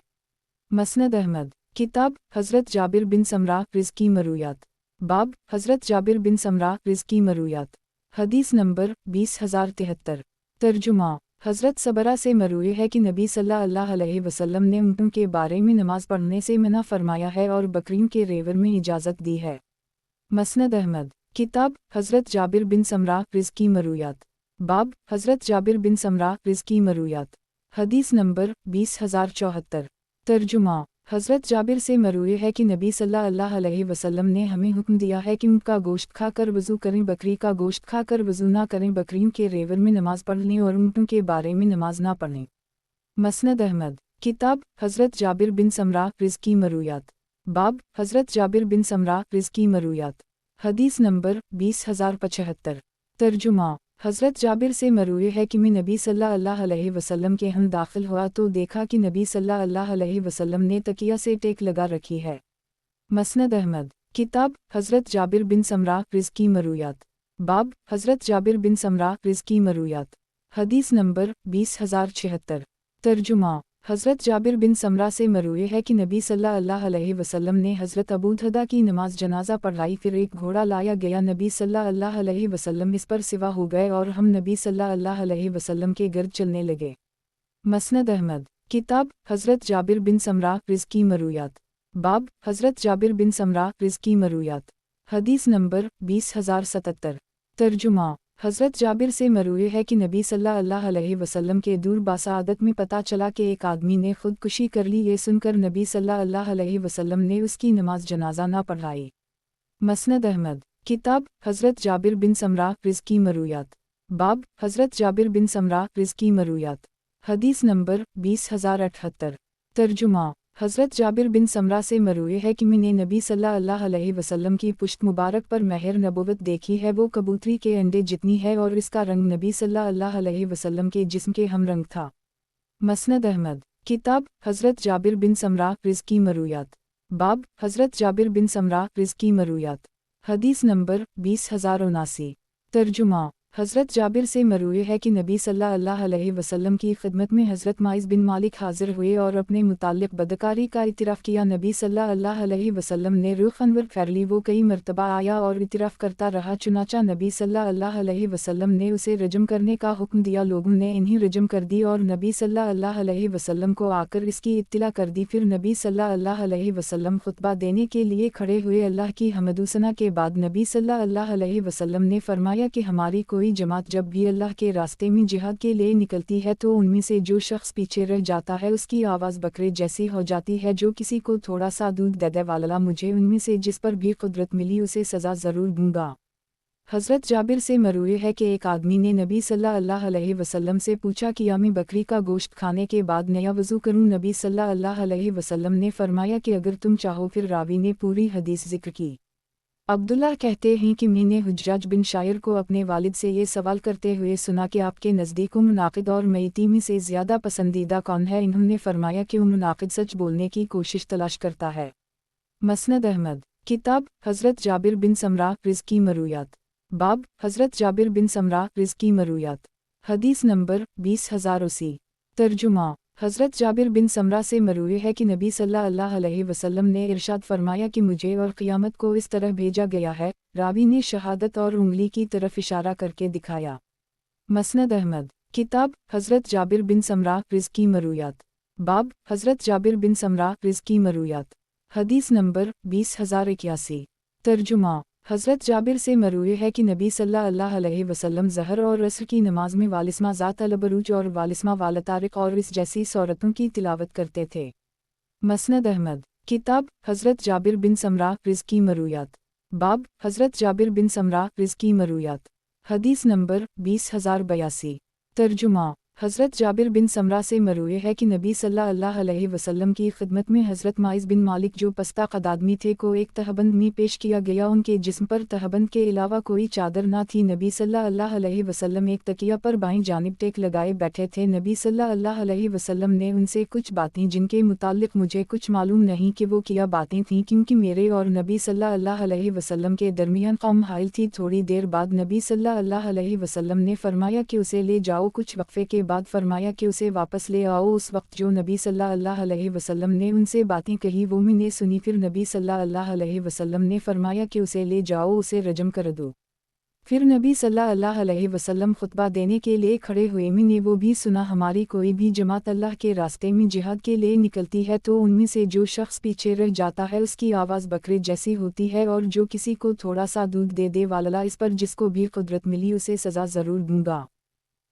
مسند احمد، کتاب حضرت جابر بن سمرہ رض کی مرویات، باب حضرت جابر بن سمرہ رض کی مرویات، حدیث نمبر 20073۔ ترجمہ: हज़रत सबरा से मरूए है कि नबी सल्लल्लाहु अलैहि वसल्लम ने ऊँटों के बारे में नमाज पढ़ने से मना फरमाया है और बकरियों के रेवर में इजाज़त दी है। मसनद अहमद किताब हज़रत जाबिर बिन समरा रिज़्की मरूयात बाब हज़रत जाबिर बिन समरा रिज़्की मरूयात हदीस नंबर 20074 तर्जुमा हज़रत जाबिर से मरूए है कि नबी सल्लल्लाहु अलैहि वसल्लम ने हमें हुक्म दिया है कि ऊँट का गोश्त खाकर वज़ू करें, बकरी का गोश्त खाकर वज़ू ना करें, बकरियों के रेवर में नमाज पढ़ लें और ऊँटों के बारे में नमाज ना पढ़ें। मसनद अहमद किताब हज़रत जाबिर बिन समरा रिज़्की मरूयात बाब हज़रत जाबिर बिन समरा रिज़्की मरूयात हदीस नंबर 20075 तर्जुमा हज़रत जाबिर से मरूए है कि मैं नबी सल्लल्लाहु अलैहि वसल्लम के यहाँ दाखिल हुआ तो देखा कि नबी सल्लल्लाहु अलैहि वसल्लम ने तकिया से टेक लगा रखी है। मसनद अहमद किताब हज़रत जाबिर बिन समरा रिज़्की मरूयात बाब हज़रत जाबिर बिन समरा रिज़्की मरूयात हदीस नंबर 20076 तर्जुमा हज़रत जाबिर बिन समरा से मरूए है कि नबी सल्लल्लाहु अलैहि वसल्लम ने हज़रत अबू दरदा की नमाज जनाजा पढ़ाई, फिर एक घोड़ा लाया गया, नबी सल्लल्लाहु अलैहि वसल्लम इस पर सिवा हो गए और हम नबी सल्लल्लाहु अलैहि वसल्लम के गर्द चलने लगे। मसनद अहमद किताब हज़रत जाबिर बिन समरा रिज़्की मरूयात बाब हज़रत जाबिर बिन समरा रिज़्की मरूयात हदीस नंबर 20077 तर्जुमा हज़रत जाबिर से मरूए है कि नबी सल्लल्लाहु अलैहि वसल्लम के दूर बासादत में पता चला कि एक आदमी ने खुदकुशी कर ली। ये सुनकर नबी सल्लल्लाहु अलैहि वसल्लम ने उसकी नमाज जनाजा ना पढ़ाई। मसनद अहमद किताब हज़रत जाबिर बिन समरा रिज़्की मरूयात बाब हज़रत जाबिर बिन समरा रिज़्की मरूयात हदीस नंबर 20078 तर्जुमा हज़रत जाबिर बिन समरा से मरूए है कि मैंने नबी सल्लल्लाहु अलैहि वसल्लम की पुश्त मुबारक पर महर नबुवत देखी है, वो कबूतरी के अंडे जितनी है और इसका रंग नबी सल्लल्लाहु अलैहि वसल्लम के जिस्म के हम रंग था। मसनद अहमद किताब हज़रत जाबिर बिन समरा रिज़्की मरूयात बाब हज़रत जाबिर बिन समरा रिज़्की मरूयात हदीस नंबर 20079 तर्जुमा हज़रत जाबिर से मरूए है कि नबी सल्लल्लाहु अलैहि वसल्लम की खिदमत में हज़रत माइज़ बिन मालिक हाज़िर हुए और अपने मुताल्लिक़ बदकारी का इतिराफ़ किया। नबी सल्लल्लाहु अलैहि वसल्लम ने रुख़ अनवर फेर ली, वो कई मरतबा आया और इतिराफ़ करता रहा, चुनाचा नबी सल्लल्लाहु अलैहि वसल्लम ने उसे रजम करने का हुक्म दिया। लोगों ने इन्हें रजम कर दी और नबी सल्लल्लाहु अलैहि वसल्लम को आकर इसकी इत्तिला कर दी। फिर नबी सल्लल्लाहु अलैहि वसल्लम खुतबा देने के लिए खड़े हुए। अल्लाह की हम्दुसना के बाद नबी सल्लल्लाहु अलैहि वसल्लम ने फरमाया कि हमारी कोई जमात जब भी अल्लाह के रास्ते में जिहाद के लिए निकलती है तो उनमें से जो शख्स पीछे रह जाता है उसकी आवाज़ बकरे जैसी हो जाती है। जो किसी को थोड़ा सा दूध दे दे वाला, मुझे उनमें से जिस पर भी कुदरत मिली उसे सज़ा ज़रूर दूंगा। हज़रत जाबिर से मरूए है कि एक आदमी ने नबी सल्लल्लाहु अलैहि वसल्लम से पूछा कि मैं बकरी का गोश्त खाने के बाद नया वज़ू करूं? नबी सल्लल्लाहु अलैहि वसल्लम ने फरमाया कि अगर तुम चाहो। फिर रावी ने पूरी हदीस जिक्र की। अब्दुल्ला कहते हैं कि मैंने हुज्जाज बिन शायर को अपने वालिद से ये सवाल करते हुए सुना कि आपके नज़दीक मुनाक़िद और मईती में से ज़्यादा पसंदीदा कौन है? इन्होंने फरमाया कि मुनाक़िद सच बोलने की कोशिश तलाश करता है। मसनद अहमद किताब हज़रत जाबिर बिन समरा रिज़्की मरूयात बाब हज़रत जाबिर बिन समरा रिज़्की मरूयात हदीस नंबर 20080 तर्जुमा हज़रत जाबिर बिन समरा से मरूए है कि नबी सल्लल्लाहु अलैहि वसल्लम ने इरशाद फरमाया कि मुझे और क़यामत को इस तरह भेजा गया है। रावी ने शहादत और उंगली की तरफ इशारा करके दिखाया। मसनद अहमद किताब हज़रत जाबिर बिन समरा रिज़्की मरूयात बाब हज़रत जाबिर बिन समरा रिज़्की मरूयात हदीस नंबर 20081 तर्जुमा हज़रत जाबिर से मरूए है कि नबी सल्लल्लाहु अलैहि वसल्लम ज़हर और असर की नमाज में वालिस्मा ज़ात अल-बरूज और वालिस्मा वाल तारिक और इस जैसी सूरतों की तिलावत करते थे। मसनद अहमद किताब हज़रत जाबिर बिन समरा रिज़्की मरूयात बाब हज़रत जाबिर बिन समरा रिज़्की मरूयात हदीस नंबर 20082 तर्जुमा हज़रत जाबिर बिन समरा से मरूए है कि नबी सल्लल्लाहु अलैहि वसल्लम की खिदमत में हज़रत माइज़ बिन मालिक जो पस्ता कदादमी थे को एक तहबंद में पेश किया गया। उनके जिस्म पर तहबंद के अलावा कोई चादर ना थी। नबी सल्लल्लाहु अलैहि वसल्लम एक तकिया पर बाईं जानिब टेक लगाए बैठे थे। नबी सल्लल्लाहु अलैहि वसल्लम ने उनसे कुछ बातें जिनके मुताल्लिक़ मुझे कुछ मालूम नहीं कि वो क्या बातें थीं, क्योंकि मेरे और नबी सल्लल्लाहु अलैहि वसल्लम के दरमियान कौम हाइल थी। थोड़ी देर बाद नबी सल्लल्लाहु अलैहि वसल्लम ने फरमाया कि उसे ले जाओ। कुछ वक्फे के बाद फरमाया कि उसे वापस ले आओ। उस वक्त जो नबी सल्लल्लाहु अलैहि वसल्लम ने उनसे बातें कही वो मैंने सुनी। फिर नबी सल्लल्लाहु अलैहि वसल्लम ने फरमाया कि उसे ले जाओ, उसे रजम कर दो। پھر نبی صلی اللہ علیہ وسلم خطبہ دینے کے لیے کھڑے ہوئے، میں نے وہ بھی سنا، ہماری کوئی بھی جماعت اللہ کے راستے میں جہاد کے لیے نکلتی ہے تو ان میں سے جو شخص پیچھے رہ جاتا ہے اس کی آواز بکرے جیسی ہوتی ہے، اور جو کسی کو تھوڑا سا دودھ دے دے واللہ اس پر جس کو بھی قدرت ملی اسے سزا ضرور دوں گا۔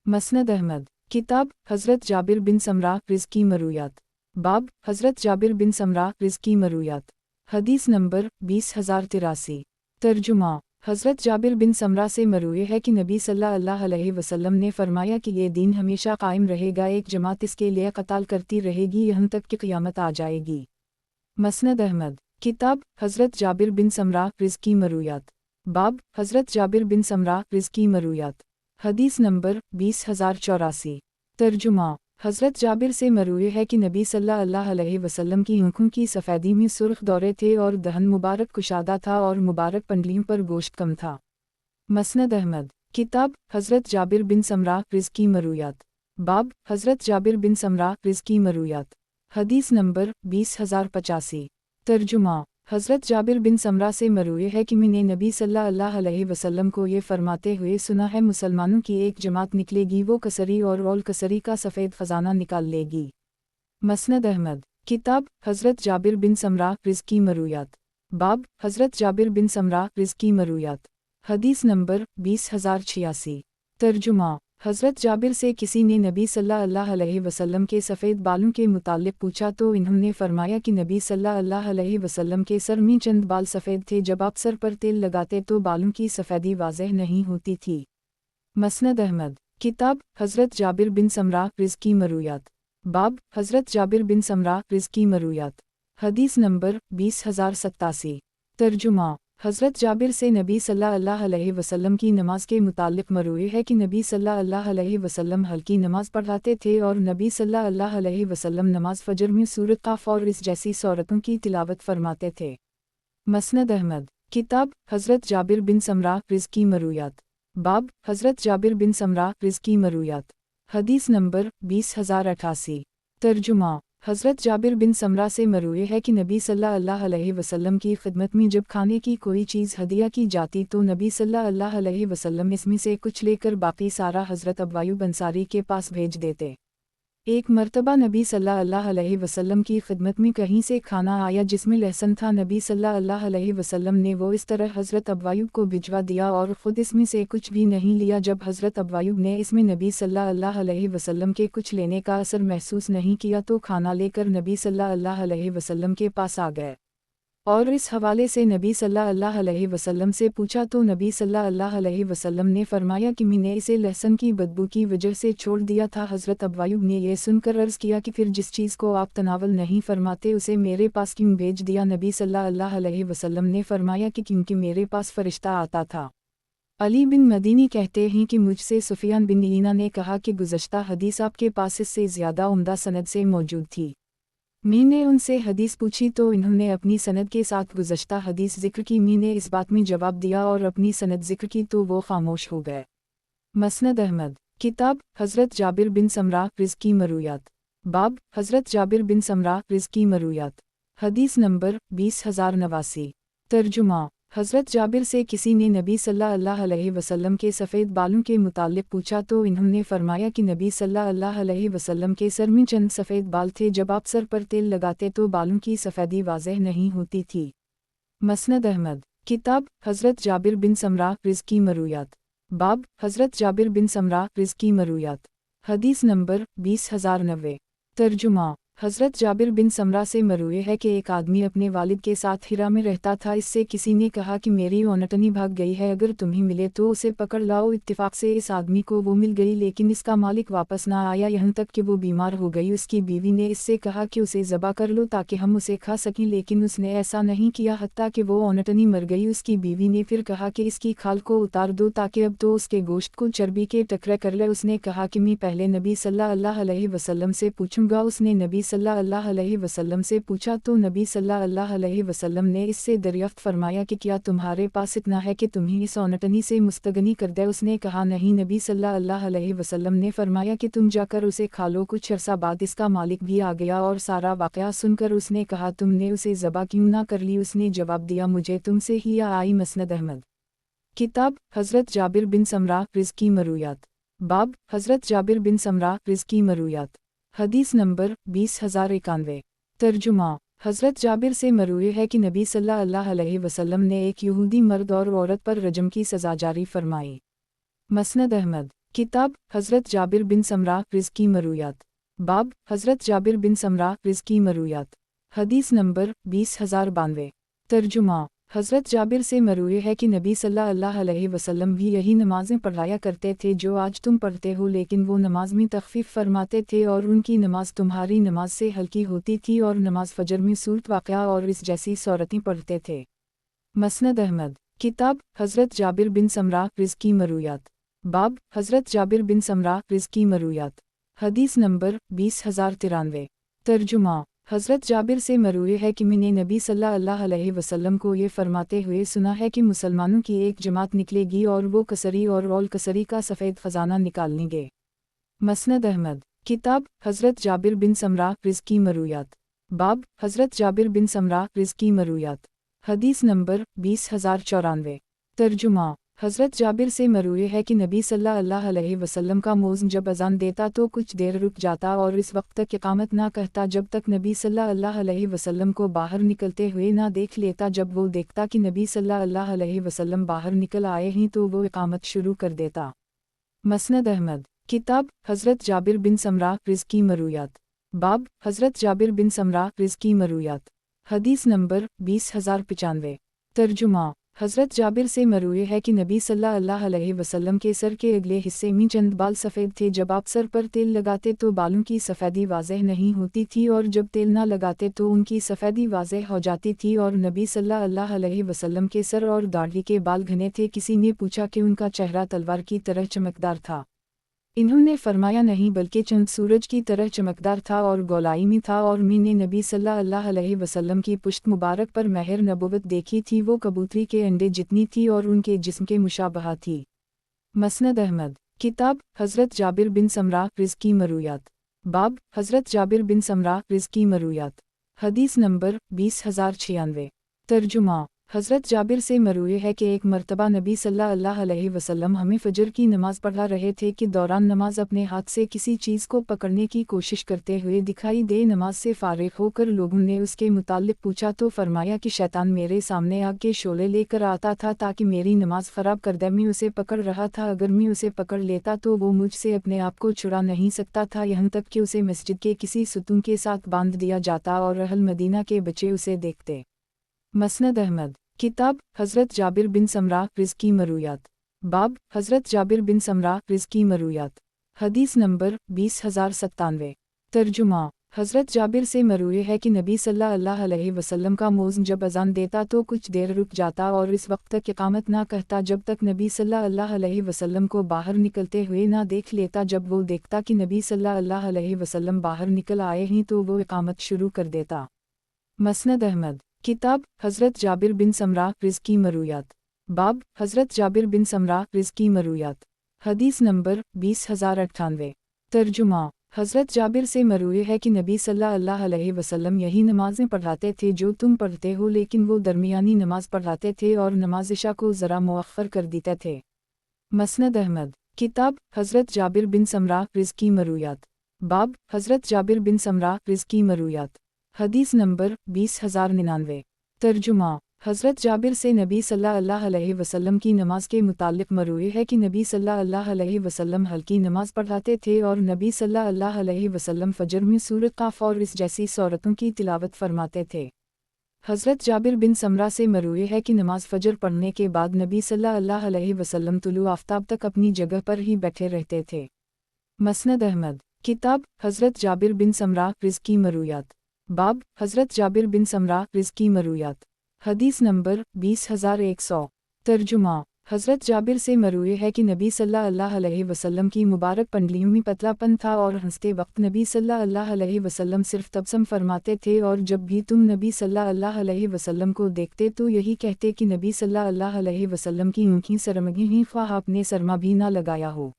مسند احمد۔ کتاب حضرت جابر بن سمرہ رزقی مرویات۔ باب حضرت جابر بن سمرہ رزقی مرویات۔ حدیث نمبر 20083۔ ترجمہ۔ حضرت جابر بن سمرہ سے مروی ہے کہ نبی صلی اللہ علیہ وسلم نے فرمایا کہ یہ دین ہمیشہ قائم رہے گا، ایک جماعت اس کے لیے قتال کرتی رہے گی یہاں تک کہ قیامت آ جائے گی۔ مسند احمد۔ کتاب حضرت جابر بن سمرہ رزقی مرویات۔ باب حضرت جابر بن سمرہ رزقی مرویات۔ حدیث نمبر 20084۔ ترجمہ۔ حضرت جابر سے مروی ہے کہ نبی صلی اللہ علیہ وسلم کی آنکھوں کی سفیدی میں سرخ دورے تھے اور دہن مبارک کشادہ تھا اور مبارک پنڈلیوں پر گوشت کم تھا۔ مسند احمد۔ کتاب حضرت جابر بن سمرہ رزقی مرویات۔ باب حضرت جابر بن سمرہ رزقی مرویات۔ حدیث نمبر 20085۔ ترجمہ۔ حضرت جابر بن سمرہ سے مروی ہے کہ میں نے نبی صلی اللہ علیہ وسلم کو یہ فرماتے ہوئے سنا ہے، مسلمانوں کی ایک جماعت نکلے گی، وہ کسری اور رول کسری کا سفید خزانہ نکال لے گی۔ مسند احمد۔ کتاب حضرت جابر بن سمرہ رزقی مرویات۔ باب حضرت جابر بن سمرہ رزقی مرویات۔ حدیث نمبر 20086۔ ترجمہ۔ حضرت جابر سے کسی نے نبی صلی اللہ علیہ وسلم کے سفید بالوں کے متعلق پوچھا تو انہوں نے فرمایا کہ نبی صلی اللہ علیہ وسلم کے سر میں چند بال سفید تھے، جب آپ سر پر تیل لگاتے تو بالوں کی سفیدی واضح نہیں ہوتی تھی۔ مسند احمد۔ کتاب حضرت جابر بن سمرہ رزقی مرویات۔ باب حضرت جابر بن سمرہ رزقی مرویات۔ حدیث نمبر 20087۔ ترجمہ۔ حضرت جابر سے نبی صلی اللہ علیہ وسلم کی نماز کے متعلق مروی ہے کہ نبی صلی اللہ علیہ وسلم ہلکی نماز پڑھاتے تھے اور نبی صلی اللہ علیہ وسلم نماز فجر میں سورۃ قاف اور اس جیسی سورتوں کی تلاوت فرماتے تھے۔ مسند احمد۔ کتاب حضرت جابر بن سمرہ رزقی مرویات۔ باب حضرت جابر بن سمرہ رزقی مرویات۔ حدیث نمبر 20088۔ ترجمہ۔ حضرت جابر بن سمرہ سے مروی ہے کہ نبی صلی اللہ علیہ وسلم کی خدمت میں جب کھانے کی کوئی چیز ہدیہ کی جاتی تو نبی صلی اللہ علیہ وسلم اس میں سے کچھ لے کر باقی سارا حضرت ابو ایوب انصاری کے پاس بھیج دیتے۔ ایک مرتبہ نبی صلی اللہ علیہ وسلم کی خدمت میں کہیں سے کھانا آیا جس میں لہسن تھا، نبی صلی اللہ علیہ وسلم نے وہ اس طرح حضرت ابو ایوب کو بھجوا دیا اور خود اس میں سے کچھ بھی نہیں لیا۔ جب حضرت ابو ایوب نے اس میں نبی صلی اللہ علیہ وسلم کے کچھ لینے کا اثر محسوس نہیں کیا تو کھانا لے کر نبی صلی اللہ علیہ وسلم کے پاس آ گئے اور اس حوالے سے نبی صلی اللہ علیہ وسلم سے پوچھا تو نبی صلی اللہ علیہ وسلم نے فرمایا کہ میں نے اسے لہسن کی بدبو کی وجہ سے چھوڑ دیا تھا۔ حضرت ابو ایوب نے یہ سن کر عرض کیا کہ پھر جس چیز کو آپ تناول نہیں فرماتے اسے میرے پاس کیوں بھیج دیا؟ نبی صلی اللہ علیہ وسلم نے فرمایا کہ کیونکہ میرے پاس فرشتہ آتا تھا۔ علی بن مدینی کہتے ہیں کہ مجھ سے سفیان بن عیینہ نے کہا کہ گزشتہ حدیث آپ کے پاس اس سے زیادہ عمدہ سند سے موجود تھی۔ میں نے ان سے حدیث پوچھی تو انہوں نے اپنی سند کے ساتھ گزشتہ حدیث ذکر کی، میں نے اس بات میں جواب دیا اور اپنی سند ذکر کی تو وہ خاموش ہو گئے۔ مسند احمد۔ کتاب حضرت جابر بن سمرہ رزقی مرویات۔ باب حضرت جابر بن سمرہ رزقی مرویات۔ حدیث نمبر 20089۔ ترجمہ۔ حضرت جابر سے کسی نے نبی صلی اللہ علیہ وسلم کے سفید بالوں کے متعلق پوچھا تو انہوں نے فرمایا کہ نبی صلی اللہ علیہ وسلم کے سر میں چند سفید بال تھے، جب آپ سر پر تیل لگاتے تو بالوں کی سفیدی واضح نہیں ہوتی تھی۔ مسند احمد۔ کتاب حضرت جابر بن سمرہ رزقی مرویات۔ باب حضرت جابر بن سمرہ رزقی مرویات۔ حدیث نمبر 20090۔ ترجمہ۔ حضرت جابر بن سمرہ سے مروی ہے کہ ایک آدمی اپنے والد کے ساتھ ہرا میں رہتا تھا، اس سے کسی نے کہا کہ میری اونٹنی بھاگ گئی ہے، اگر تمہیں ملے تو اسے پکڑ لاؤ۔ اتفاق سے اس آدمی کو وہ مل گئی، لیکن اس کا مالک واپس نہ آیا یہاں تک کہ وہ بیمار ہو گئی۔ اس کی بیوی نے اس سے کہا کہ اسے ذبح کر لو تاکہ ہم اسے کھا سکیں، لیکن اس نے ایسا نہیں کیا حتیٰ کہ وہ اونٹنی مر گئی۔ اس کی بیوی نے پھر کہا کہ اس کی کھال کو اتار دو تاکہ اب تو اس کے گوشت کو چربی کے ٹکڑے کر لے۔ اس نے کہا کہ میں پہلے نبی صلی اللہ علیہ وسلم سے پوچھوں گا۔ اس نے نبی صلی اللہ علیہ وسلم سے پوچھا تو نبی صلی اللہ علیہ وسلم نے اس سے دریافت فرمایا کہ کیا تمہارے پاس اتنا ہے کہ تمہیں اس اونٹنی سے مستغنی کر دے؟ اس نے کہا نہیں۔ نبی صلی اللہ علیہ وسلم نے فرمایا کہ تم جا کر اسے کھا لو۔ کچھ عرصہ بعد اس کا مالک بھی آ گیا اور سارا واقعہ سن کر اس نے کہا تم نے اسے ذبح کیوں نہ کر لی؟ اس نے جواب دیا مجھے تم سے ہی آئی۔ مسند احمد۔ किताब हज़रत जाबिर बिन समरा रिज़्की मरूयात। बाब हज़रत जाबिर बिन समरा रिज़्की मरूयात। हदीस नंबर 20091। तर्जुमा हज़रत जाबिर से मरूए है कि नबी सल्लल्लाहु अलैहि वसल्लम ने एक यहूदी मर्द और औरत पर रजम की सज़ा जारी फरमाई। मसनद अहमद। किताब हज़रत जाबिर बिन समरा रिज़्की मरूयात। बाब हज़रत जाबिर बिन समरा रिज़्की मरूयात। हदीस नंबर 20092। तर्जुमा हज़रत जाबिर से मरूए है कि नबी सल्लल्लाहु अलैहि वसल्लम भी यही नमाज़ें पढ़ाया करते थे जो आज तुम पढ़ते हो, लेकिन वो नमाज में तख़फ़ीफ़ फरमाते थे और उनकी नमाज तुम्हारी नमाज से हल्की होती थी और नमाज फ़जर में सूरत वाक़या और इस जैसी सूरतें पढ़ते थे। मसनद अहमद। किताब हज़रत जाबिर बिन समरा रिज़्की मरूयात। बाब हज़रत जाबिर बिन समरा रिज़्की मरूयात। हदीस नंबर 20093। तर्जुमा हज़रत जाबिर से मरूए है कि मैंने नबी सल्लल्लाहु अलैहि वसल्लम को ये फरमाते हुए सुना है कि मुसलमानों की एक जमात निकलेगी और वो कसरी और औल कसरी का सफ़ेद ख़जाना निकालेंगे। मसनद अहमद। किताब हज़रत जाबिर बिन समरा रिज़्की मरूयात। बाब हज़रत जाबिर बिन समरा रिज़्की मरूयात। हदीस नंबर 20094। तर्जुमा हज़रत जाबिर से मरूए है कि नबी सल्लल्लाहु अलैहि वसल्लम का मौज़न जब अज़ान देता तो कुछ देर रुक जाता और इस वक्त तक इक़ामत ना कहता जब तक नबी सल्लल्लाहु अलैहि वसल्लम को बाहर निकलते हुए ना देख लेता। जब वो देखता कि नबी सल्लल्लाहु अलैहि वसल्लम बाहर निकल आए हैं तो वो इक़ामत शुरू कर देता। मसनद अहमद। किताब हज़रत जाबिर बिन समरा रिज़्की मरूयात। बाब हज़रत जाबिर बिन समरा रिज़्की मरूयात। हदीस नंबर 20095। तर्जुमा हज़रत जाबिर से मरूए है कि नबी सल्लल्लाहु अलैहि वसल्लम के सर के अगले हिस्से में चंद बाल सफ़ेद थे। जब आप सर पर तेल लगाते तो बालों की सफ़ेदी वाज़ेह नहीं होती थी और जब तेल ना लगाते तो उनकी सफ़ेदी वाज़ेह हो जाती थी। और नबी सल्लल्लाहु अलैहि वसल्लम के सर और दाढ़ी के बाल घने थे। किसी ने पूछा कि उनका चेहरा तलवार की तरह चमकदार था। इन्होंने फरमाया नहीं, बल्कि चंद सूरज की तरह चमकदार था और गोलाई में था। और मैंने नबी सल्लल्लाहु अलैहि वसल्लम की पुश्त मुबारक पर महर नबुवत देखी थी, वो कबूतरी के अंडे जितनी थी और उनके जिस्म के मुशाबहा थी। मसनद अहमद। किताब हज़रत जाबिर बिन समरा रिज़्की मरूयात। बाब हज़रत जाबिर बिन समरा रिज़्की मरूयात। हदीस नंबर 20096। तर्जुमा हज़रत जाबिर से मरूए है कि एक मर्तबा नबी सल्लल्लाहु अलैहि वसल्लम हमें फ़जर की नमाज़ पढ़ा रहे थे कि दौरान नमाज अपने हाथ से किसी चीज़ को पकड़ने की कोशिश करते हुए दिखाई दे। नमाज से फ़ारिग़ होकर लोगों ने उसके मुताल्लिक़ पूछा तो फरमाया कि शैतान मेरे सामने आग के शोले लेकर आता था ताकि मेरी नमाज ख़राब कर दे। मैं उसे पकड़ रहा था, अगर मैं उसे पकड़ लेता तो वो मुझसे अपने आप को छुड़ा नहीं सकता था, यहाँ तक कि उसे मस्जिद के किसी सुतून के साथ बांध दिया जाता और अहल मदीना के बच्चे उसे देखते। मसनद अहमद। किताब हज़रत जाबिर बिन समरा रिज़्की मरूयात। बाब हज़रत जाबिर बिन समरा रिज़्की मरूयात। हदीस नंबर 20097। तर्जुमा हज़रत जाबिर से मरूए है कि नबी सल्लल्लाहु अलैहि वसल्लम का मौज़न जब अज़ान देता तो कुछ देर रुक जाता और इस वक्त तक इक़ामत ना कहता जब तक नबी सल्लल्लाहु अलैहि वसल्लम को बाहर निकलते हुए ना देख लेता। जब वो देखता कि नबी सल्लल्लाहु अलैहि वसल्लम बाहर निकल आए हैं तो वो इक़ामत शुरू कर देता। मसनद अहमद। किताब हज़रत जाबिर बिन समरा रिज़्की मरूयात। बाब हज़रत जाबिर बिन समरा रिज़्की मरूयात। हदीस नंबर 20098। तर्जुमा हज़रत जाबिर से मरूए है कि नबी सल्लल्लाहु अलैहि वसल्लम यही नमाज़ें पढ़ाते थे जो तुम पढ़ते हो, लेकिन वो दरमियानी नमाज पढ़ाते थे और नमाज इशा को ज़रा मुअख्खर कर देते थे। मसनद अहमद। किताब हज़रत जाबिर बिन समरा रिज़्की मरूयात। बाब हज़रत जाबिर बिन समरा रिज़्की मरूयात। हदीस नंबर 20099। तर्जुमा हज़रत जाबिर से नबी सल्लल्लाहु अलैहि वसल्लम की नमाज के मुताल्लिक़ मरूए है कि नबी सल्लल्लाहु अलैहि वसल्लम हल्की नमाज पढ़ाते थे और नबी सल्लल्लाहु अलैहि वसल्लम फ़जर में सूरत काफ़ और इस जैसी सूरतों की तिलावत फरमाते थे। हज़रत जाबिर बिन समरा से मरूए है कि नमाज फ़जर पढ़ने के बाद नबी सल्लल्लाहु अलैहि वसल्लम तुलू आफ्ताब तक अपनी जगह पर ही बैठे रहते थे। मसनद अहमद। किताब हज़रत जाबिर बिन समरा रिज़्की मरूयात। बाब हज़रत जाबिर बिन समरा रिज़्की मरूयात। हदीस नंबर 20100। तर्जुमा हज़रत जाबिर से मरूए है कि नबी सल्लल्लाहु अलैहि वसल्लम की मुबारक पंडलियों में पतलापन था और हंसते वक्त नबी सल्लल्लाहु अलैहि वसल्लम सिर्फ तबसम फरमाते थे और जब भी तुम नबी सल्लल्लाहु अलैहि वसल्लम को देखते तो यही कहते कि नबी सल्लल्लाहु अलैहि वसल्लम की ऊँखी सरमगी ही ख्वाह आपने सरमा भी ना लगाया हो।